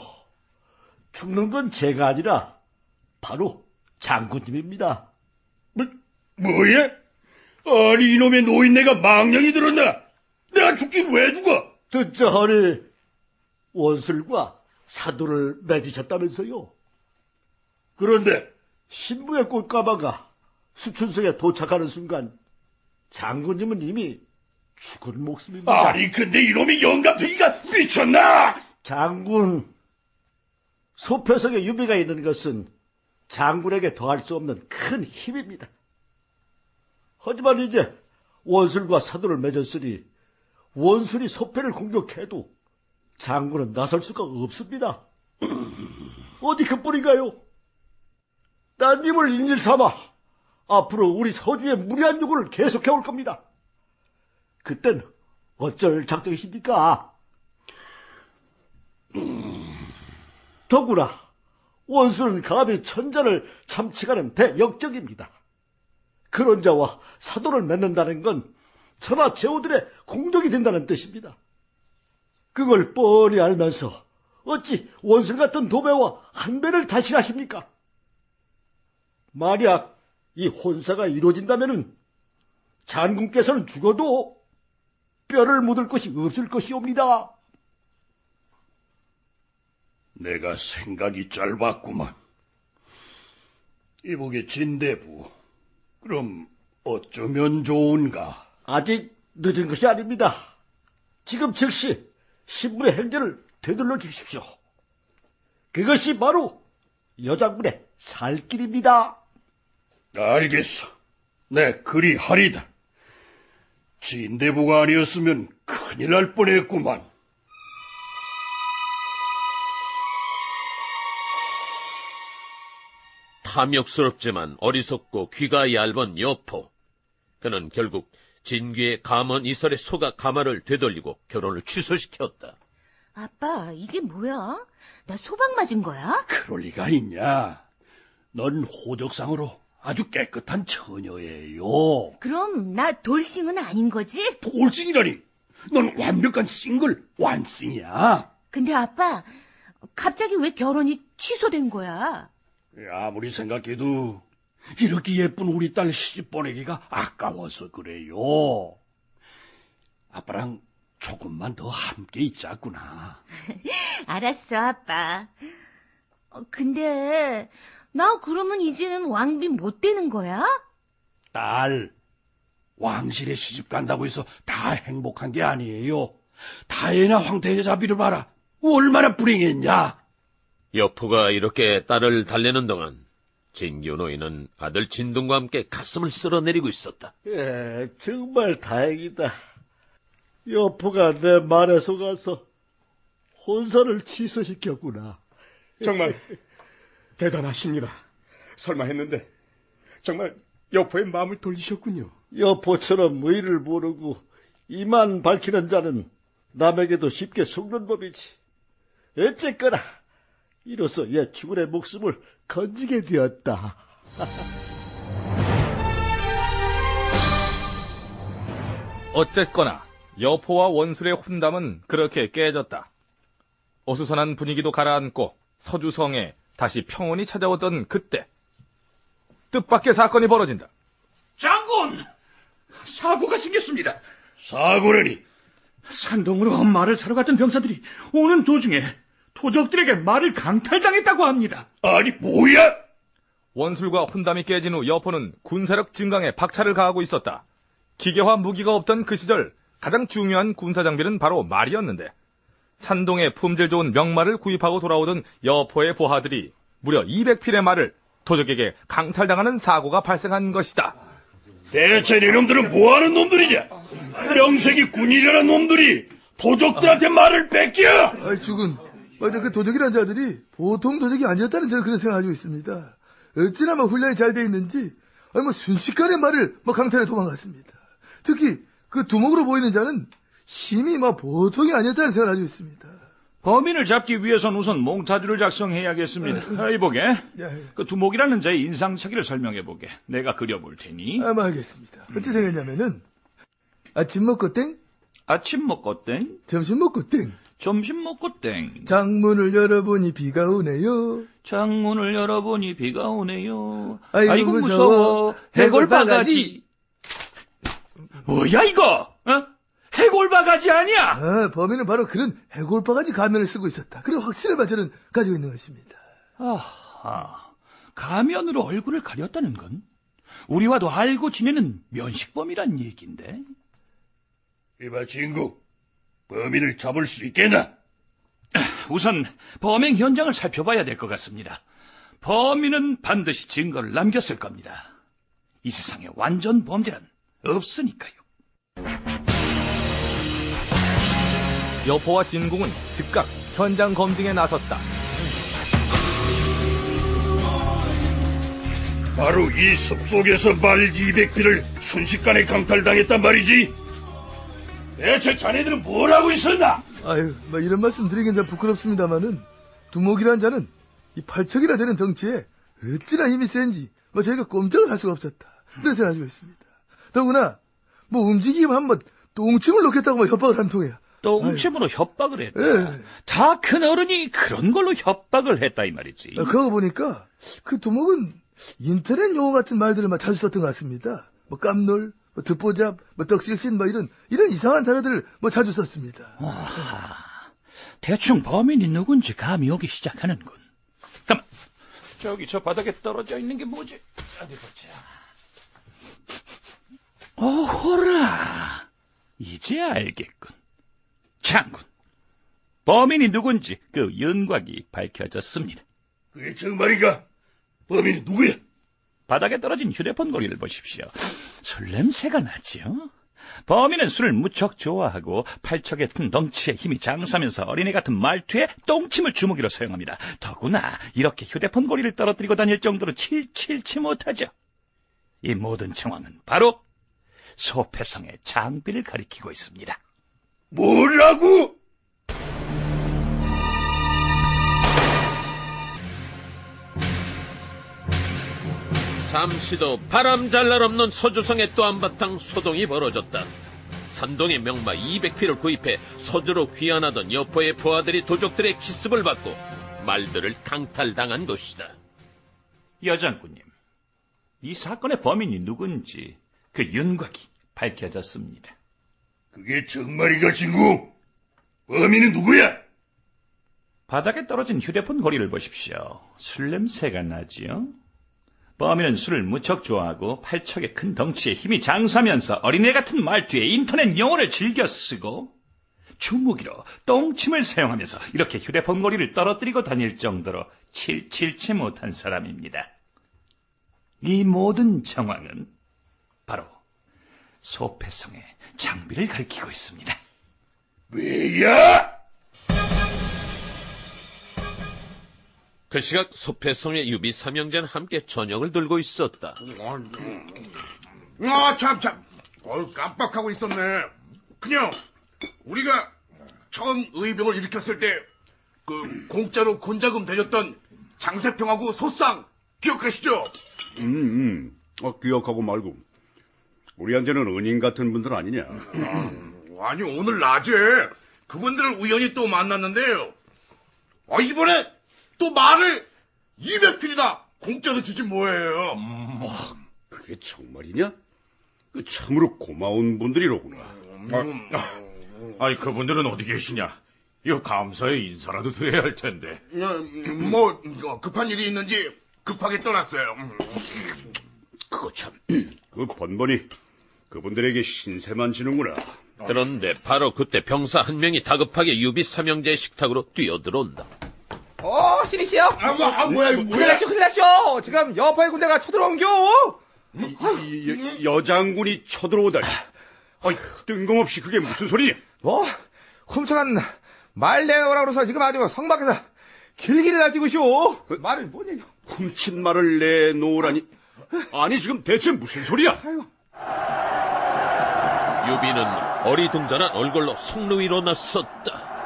죽는 건 제가 아니라 바로 장군님입니다. 뭐예? 아니 이놈의 노인네가 망령이 들었나? 내가 죽긴 왜 죽어? 듣자하니 원술과 사도를 맺으셨다면서요. 그런데 신부의 꽃가마가 수춘성에 도착하는 순간 장군님은 이미 죽은 목숨입니다. 아니 근데 이놈의 영감탱이가 미쳤나? 장군, 소패성에 유비가 있는 것은 장군에게 더할 수 없는 큰 힘입니다. 하지만 이제 원술과 사도를 맺었으니 원술이 소패를 공격해도 장군은 나설 수가 없습니다. 어디 그뿐인가요? 따님을 인질 삼아 앞으로 우리 서주의 무리한 요구를 계속해올 겁니다. 그땐 어쩔 작정이십니까? 더구나 원수는 감히 천자를 참치가는 대역적입니다. 그런 자와 사도를 맺는다는 건 천하 제후들의 공덕이 된다는 뜻입니다. 그걸 뻔히 알면서 어찌 원술 같은 도배와 한배를 다시 하십니까? 만약 이 혼사가 이루어진다면은 장군께서는 죽어도 뼈를 묻을 것이 없을 것이옵니다. 내가 생각이 짧았구만. 이보게 진대부, 그럼 어쩌면 좋은가? 아직 늦은 것이 아닙니다. 지금 즉시 신부의 행제를 되돌려 주십시오. 그것이 바로 여장군의 살 길입니다. 알겠어. 내 그리 하리다. 진대부가 아니었으면 큰일 날 뻔했구만. 탐욕스럽지만 어리석고 귀가 얇은 여포. 그는 결국 진귀의 감언 이설에 속아 가마를 되돌리고 결혼을 취소시켰다. 아빠, 이게 뭐야? 나 소방 맞은 거야? 그럴 리가 있냐? 넌 호적상으로 아주 깨끗한 처녀예요. 그럼 나 돌싱은 아닌 거지? 돌싱이라니? 넌 완벽한 싱글 완싱이야. 근데 아빠, 갑자기 왜 결혼이 취소된 거야? 아무리 생각해도 이렇게 예쁜 우리 딸 시집 보내기가 아까워서 그래요. 아빠랑 조금만 더 함께 있자꾸나. 알았어, 아빠. 근데 나 그러면 이제는 왕비 못 되는 거야? 딸, 왕실에 시집 간다고 해서 다 행복한 게 아니에요. 다혜나 황태자 자비를 봐라. 얼마나 불행했냐. 여포가 이렇게 딸을 달래는 동안 진규 노인은 아들 진동과 함께 가슴을 쓸어내리고 있었다. 예, 정말 다행이다. 여포가 내 말에 속아서 혼사를 취소시켰구나. 정말 대단하십니다. 설마 했는데 정말 여포의 마음을 돌리셨군요. 여포처럼 의를 모르고 이만 밝히는 자는 남에게도 쉽게 속는 법이지. 어쨌거나 이로써 옛 주군의 목숨을 건지게 되었다. 어쨌거나 여포와 원술의 혼담은 그렇게 깨졌다. 어수선한 분위기도 가라앉고 서주성에 다시 평온이 찾아오던 그때 뜻밖의 사건이 벌어진다. 장군! 사고가 생겼습니다. 사고라니? 산동으로 말을 사러 갔던 병사들이 오는 도중에 도적들에게 말을 강탈당했다고 합니다. 아니, 뭐야? 원술과 혼담이 깨진 후 여포는 군사력 증강에 박차를 가하고 있었다. 기계화 무기가 없던 그 시절 가장 중요한 군사 장비는 바로 말이었는데 산동에 품질 좋은 명말을 구입하고 돌아오던 여포의 부하들이 무려 200필의 말을 도적에게 강탈당하는 사고가 발생한 것이다. 대체 이놈들은 뭐하는 놈들이냐? 명색이 군인이라는 놈들이 도적들한테 말을 뺏겨! 아이, 죽은. 그 도적이란 자들이 보통 도적이 아니었다는 저는 그런 생각을 가지고 있습니다. 어찌나 훈련이 잘 돼 있는지, 순식간에 말을 강탈해 도망갔습니다. 특히 그 두목으로 보이는 자는 힘이 보통이 아니었다는 생각을 가지고 있습니다. 범인을 잡기 위해서는 우선 몽타주를 작성해야겠습니다. 이보게. 그 두목이라는 자의 인상착의를 설명해보게. 내가 그려볼 테니. 알겠습니다. 어찌 생겼냐면은 아침 먹고 땡. 아침 먹고 땡. 점심 먹고 땡. 점심 먹고 땡. 장문을 열어보니 비가 오네요. 창문을 열어보니 비가 오네요. 아이고 무서워. 해골바가지. 뭐야 이거? 해골바가지 아니야? 범인은 바로 그런 해골바가지 가면을 쓰고 있었다. 그런 확신을 저는 가지고 있는 것입니다. 가면으로 얼굴을 가렸다는 건 우리와도 알고 지내는 면식범이란 얘기인데. 이봐 친구, 범인을 잡을 수 있겠나? 우선 범행 현장을 살펴봐야 될 것 같습니다. 범인은 반드시 증거를 남겼을 겁니다. 이 세상에 완전 범죄란 없으니까요. 여포와 진궁은 즉각 현장 검증에 나섰다. 바로 이 숲속에서 말 200필을 순식간에 강탈당했단 말이지. 대체 자네들은 뭘 하고 있었나? 아유, 이런 말씀 드리긴 좀 부끄럽습니다만은 두목이란 자는 이 팔척이나 되는 덩치에 어찌나 힘이 센지 저희가 꼼짝을 할 수가 없었다. 그런 생각을 가지고 있습니다. 더구나 움직이기만 하면 똥침을 놓겠다고 협박을 한 통이야. 똥침으로 협박을 했다. 다 큰 어른이 그런 걸로 협박을 했다 이 말이지. 그러고 보니까 그 두목은 인터넷 용어 같은 말들을 자주 썼던 것 같습니다. 깜놀, 듣보잡, 떡실신 이런 이상한 단어들을 자주 썼습니다. 아하, 대충 범인이 누군지 감이 오기 시작하는군. 가만, 저기 저 바닥에 떨어져 있는 게 뭐지? 어디 보자. 오호라, 이제 알겠군. 장군, 범인이 누군지 그 윤곽이 밝혀졌습니다. 그게 정말인가? 범인이 누구야? 바닥에 떨어진 휴대폰 고리를 보십시오. 술 냄새가 나지요? 범인은 술을 무척 좋아하고 팔척의 큰 덩치에 힘이 장사면서 어린애 같은 말투에 똥침을 주무기로 사용합니다. 더구나 이렇게 휴대폰 고리를 떨어뜨리고 다닐 정도로 칠칠치 못하죠. 이 모든 정황은 바로 소패성의 장비를 가리키고 있습니다. 뭐라고? 잠시도 바람잘 날 없는 서주성의 또 한바탕 소동이 벌어졌다. 산동의 명마 200필을 구입해 서주로 귀환하던 여포의 부하들이 도적들의 기습을 받고 말들을 강탈당한 것이다. 여장군님, 이 사건의 범인이 누군지 그 윤곽이 밝혀졌습니다. 그게 정말인가 친구? 범인은 누구야? 바닥에 떨어진 휴대폰 고리를 보십시오. 술 냄새가 나지요? 범인은 술을 무척 좋아하고 팔척의 큰 덩치에 힘이 장사면서 어린애 같은 말투에 인터넷 용어를 즐겨 쓰고 주무기로 똥침을 사용하면서 이렇게 휴대폰 고리를 떨어뜨리고 다닐 정도로 칠칠치 못한 사람입니다. 이 모든 정황은 바로 소패성의 장비를 가리키고 있습니다. 왜야? 그 시각 소패성의 유비 삼형제는 함께 저녁을 들고 있었다. 참. 깜빡하고 있었네. 그냥 우리가 처음 의병을 일으켰을 때 공짜로 군자금 대줬던 장세평하고 소상 기억하시죠? 기억하고 말고. 우리한테는 은인 같은 분들 아니냐? 아니, 오늘 낮에 그분들을 우연히 또 만났는데요. 이번에 또 말을 200필이나 공짜로 주지 뭐예요. 그게 정말이냐? 참으로 고마운 분들이로구나. 아니, 그분들은 어디 계시냐? 이거 감사의 인사라도 드려야 할 텐데. 급한 일이 있는지 급하게 떠났어요. 그거 참, 그 번번이 그분들에게 신세만 지는구나. 그런데 바로 그때 병사 한 명이 다급하게 유비 삼형제의 식탁으로 뛰어들어온다. 신이시여? 뭐야. 큰일 났쇼. 지금 여포의 군대가 쳐들어온겨. 여장군이 쳐들어오다니. 뜬금없이 그게 무슨 소리냐? 훔쳐간 말 내놓으라 그래서 지금 아주 성 밖에서 길길이 날뛰고쇼. 말을 뭔 얘기야? 훔친 말을 내놓으라니. 아니, 지금 대체 무슨 소리야? 유비는 어리둥절한 얼굴로 성루 위로 나섰다.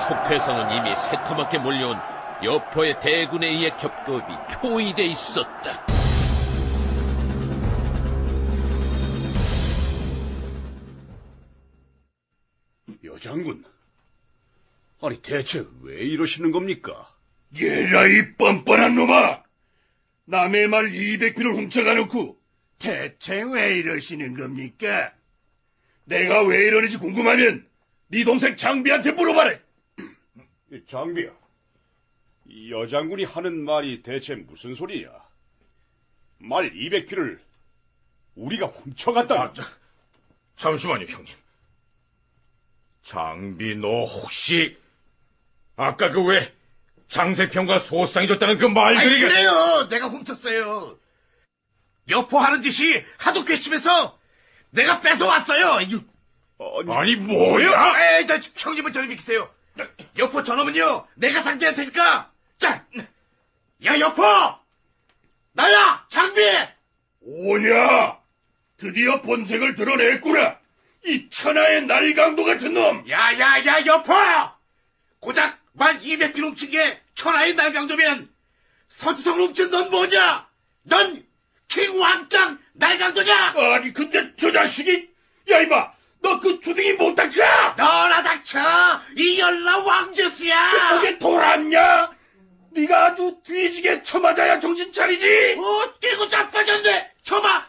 소패성은 이미 새카맣게 몰려온 여포의 대군에 의해 겹겹이 표의돼 있었다. 여장군, 아니 대체 왜 이러시는 겁니까? 얘라, 이 뻔뻔한 놈아! 남의 말 200피를 훔쳐가놓고 대체 왜 이러시는 겁니까? 내가 왜 이러는지 궁금하면 네 동생 장비한테 물어봐라. 장비야, 이 여장군이 하는 말이 대체 무슨 소리야? 말 200피를 우리가 훔쳐갔다. 잠시만요, 형님. 장비, 너 혹시 아까 그 왜 장세평과 소상이 줬다는 그 말들이... 그래요. 내가 훔쳤어요. 여포하는 짓이 하도 괘씸해서 내가 뺏어왔어요. 아니, 뭐야? 에이, 형님은 저리 비키세요. 여포 저놈은요, 내가 상대할 테니까. 자, 야, 여포! 나야, 장비! 오냐? 드디어 본색을 드러냈구나. 이 천하의 날강도 같은 놈! 야, 여포! 고작 말 200피 훔친 게 천하의 날강도면 서주성을 훔친 넌 뭐냐? 넌 킹왕짱 날강도냐? 아니, 근데 저 자식이... 야, 이봐! 너 그 주둥이 못 닥쳐! 너나 닥쳐! 이 연라 왕저스야! 저게 돌았냐? 네가 아주 뒤지게 쳐맞아야 정신 차리지! 뛰고 자빠졌네! 쳐봐!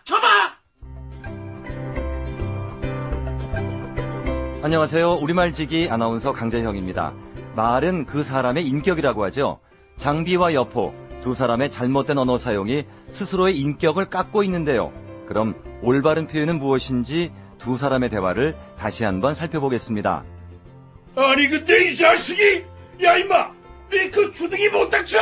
안녕하세요. 우리말지기 아나운서 강재형입니다. 말은 그 사람의 인격이라고 하죠. 장비와 여포, 두 사람의 잘못된 언어 사용이 스스로의 인격을 깎고 있는데요. 그럼 올바른 표현은 무엇인지 두 사람의 대화를 다시 한번 살펴보겠습니다. 아니, 근데 이 자식이! 야, 임마! 네 그 주둥이 못 닥쳐!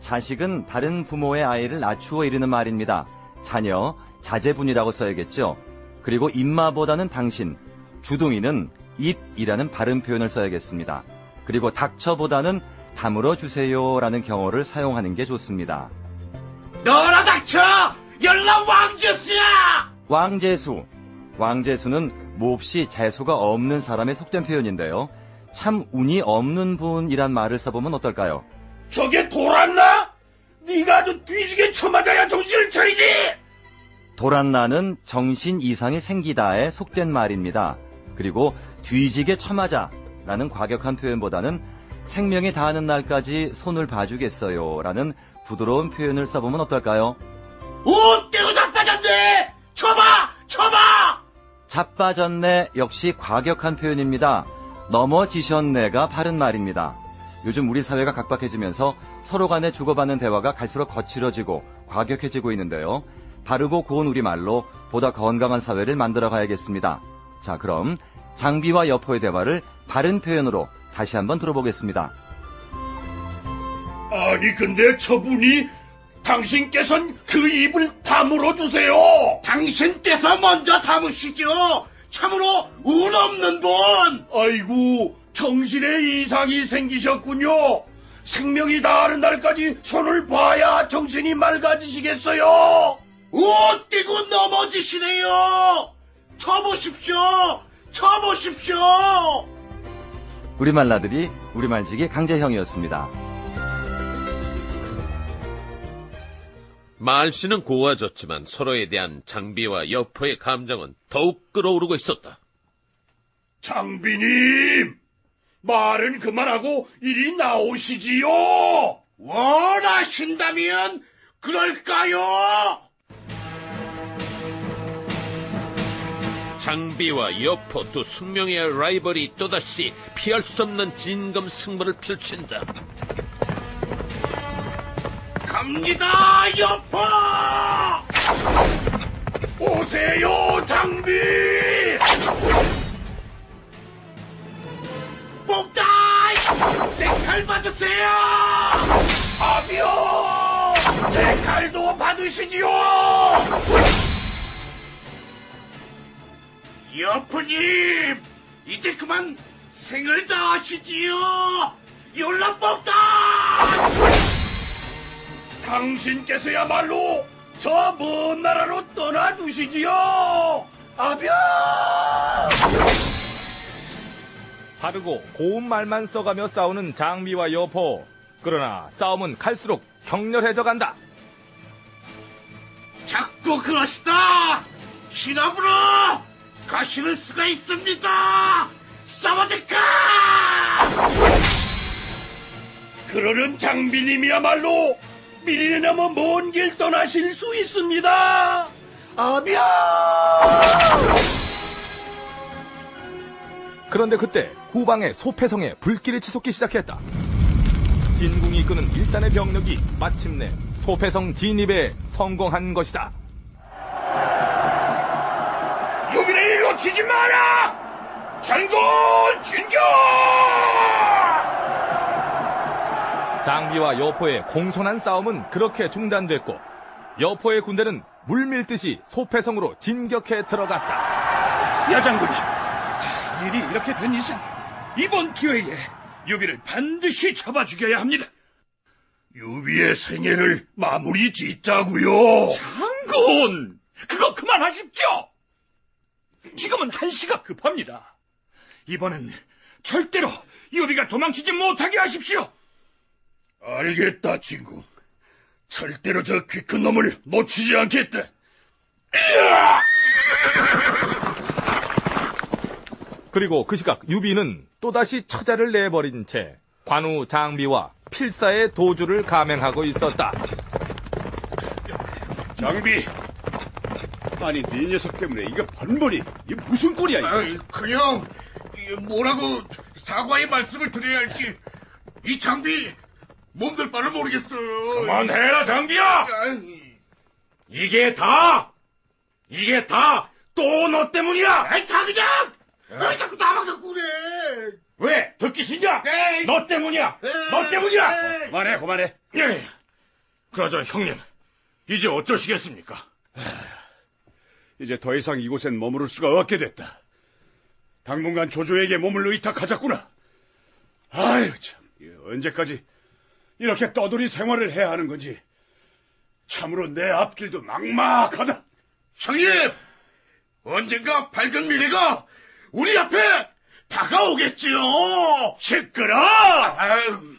자식은 다른 부모의 아이를 낮추어 이르는 말입니다. 자녀, 자제분이라고 써야겠죠. 그리고 임마보다는 당신, 주둥이는 입이라는 바른 표현을 써야겠습니다. 그리고 닥쳐보다는 다물어 주세요라는 경어를 사용하는 게 좋습니다. 너나 닥쳐! 연락 왕재수야! 왕재수. 왕재수는 몹시 재수가 없는 사람의 속된 표현인데요. 참 운이 없는 분이란 말을 써보면 어떨까요? 저게 돌았나? 네가 아주 뒤지게 쳐맞아야 정신을 차리지! 돌았나는 정신 이상이 생기다에 속된 말입니다. 그리고 뒤지게 쳐맞아 라는 과격한 표현보다는 생명이 다하는 날까지 손을 봐주겠어요 라는 부드러운 표현을 써보면 어떨까요? 떼고 자빠졌네! 쳐봐! 자빠졌네 역시 과격한 표현입니다. 넘어지셨네가 바른 말입니다. 요즘 우리 사회가 각박해지면서 서로 간에 주고받는 대화가 갈수록 거칠어지고 과격해지고 있는데요. 바르고 고운 우리말로 보다 건강한 사회를 만들어 가야겠습니다. 자, 그럼 장비와 여포의 대화를 바른 표현으로 다시 한번 들어보겠습니다. 아니, 근데 저분이 당신께선 그 입을 다물어 주세요. 당신께서 먼저 담으시죠. 참으로 운 없는 분. 아이고, 정신에 이상이 생기셨군요. 생명이 다하는 날까지 손을 봐야 정신이 맑아지시겠어요. 뛰고 넘어지시네요. 쳐보십시오. 우리말 나들이 우리말지기 강재형이었습니다. 말씨는 고와졌지만 서로에 대한 장비와 여포의 감정은 더욱 끓어오르고 있었다. 장비님, 말은 그만하고 이리 나오시지요. 원하신다면 그럴까요? 장비와 여포 두 숙명의 라이벌이 또다시 피할 수 없는 진검 승부를 펼친다. 갑니다, 여포! 오세요, 장비! 목달! 내 칼 받으세요! 아비요! 제 칼도 받으시지요! 여포님! 이제 그만 생을 다하시지요! 열람목달! 당신께서야말로 저 먼 나라로 떠나주시지요! 아비요! 바르고 고운 말만 써가며 싸우는 장비와 여포. 그러나 싸움은 갈수록 격렬해져 간다. 자꾸 그러시다! 신압으로 가시는 수가 있습니다! 싸워대까! 그러는 장비님이야말로 미리는 너무 먼 길 떠나실 수 있습니다! 아비야! 그런데 그때 후방의 소패성에 불길이 치솟기 시작했다. 진궁이 이끄는 일단의 병력이 마침내 소패성 진입에 성공한 것이다. 유비를 놓치지 마라! 장군 진격! 장비와 여포의 공손한 싸움은 그렇게 중단됐고 여포의 군대는 물밀듯이 소패성으로 진격해 들어갔다. 여장군님, 일이 이렇게 된 이상 이번 기회에 유비를 반드시 잡아 죽여야 합니다. 유비의 생애를 마무리 짓자고요. 장군, 그거 그만하십시오. 지금은 한시가 급합니다. 이번엔 절대로 유비가 도망치지 못하게 하십시오. 알겠다, 친구. 절대로 저 키 큰 놈을 놓치지 않겠다. 그리고 그 시각 유비는 또다시 처자를 내버린 채 관우 장비와 필사의 도주를 감행하고 있었다. 장비, 아니 네 녀석 때문에 이거 번번이 이게 무슨 꼴이야 이거? 그냥 뭐라고 사과의 말씀을 드려야 할지 이 장비 몸둘 바를 모르겠어요. 그만해라, 장비야! 이게 다 또 너 때문이야! 아이, 자그냥! 왜 자꾸 나만 갖고 그래! 왜? 듣기 싫냐? 에이. 너 때문이야! 너 때문이야! 에이. 그만해. 예. 그나저나 형님, 이제 어쩌시겠습니까? 이제 더 이상 이곳엔 머무를 수가 없게 됐다. 당분간 조조에게 몸을 의탁하자꾸나. 아유 참, 언제까지 이렇게 떠돌이 생활을 해야 하는 건지 참으로 내 앞길도 막막하다. 형님! 언젠가 밝은 미래가 우리 앞에 다가오겠지요! 시끄러! 아유.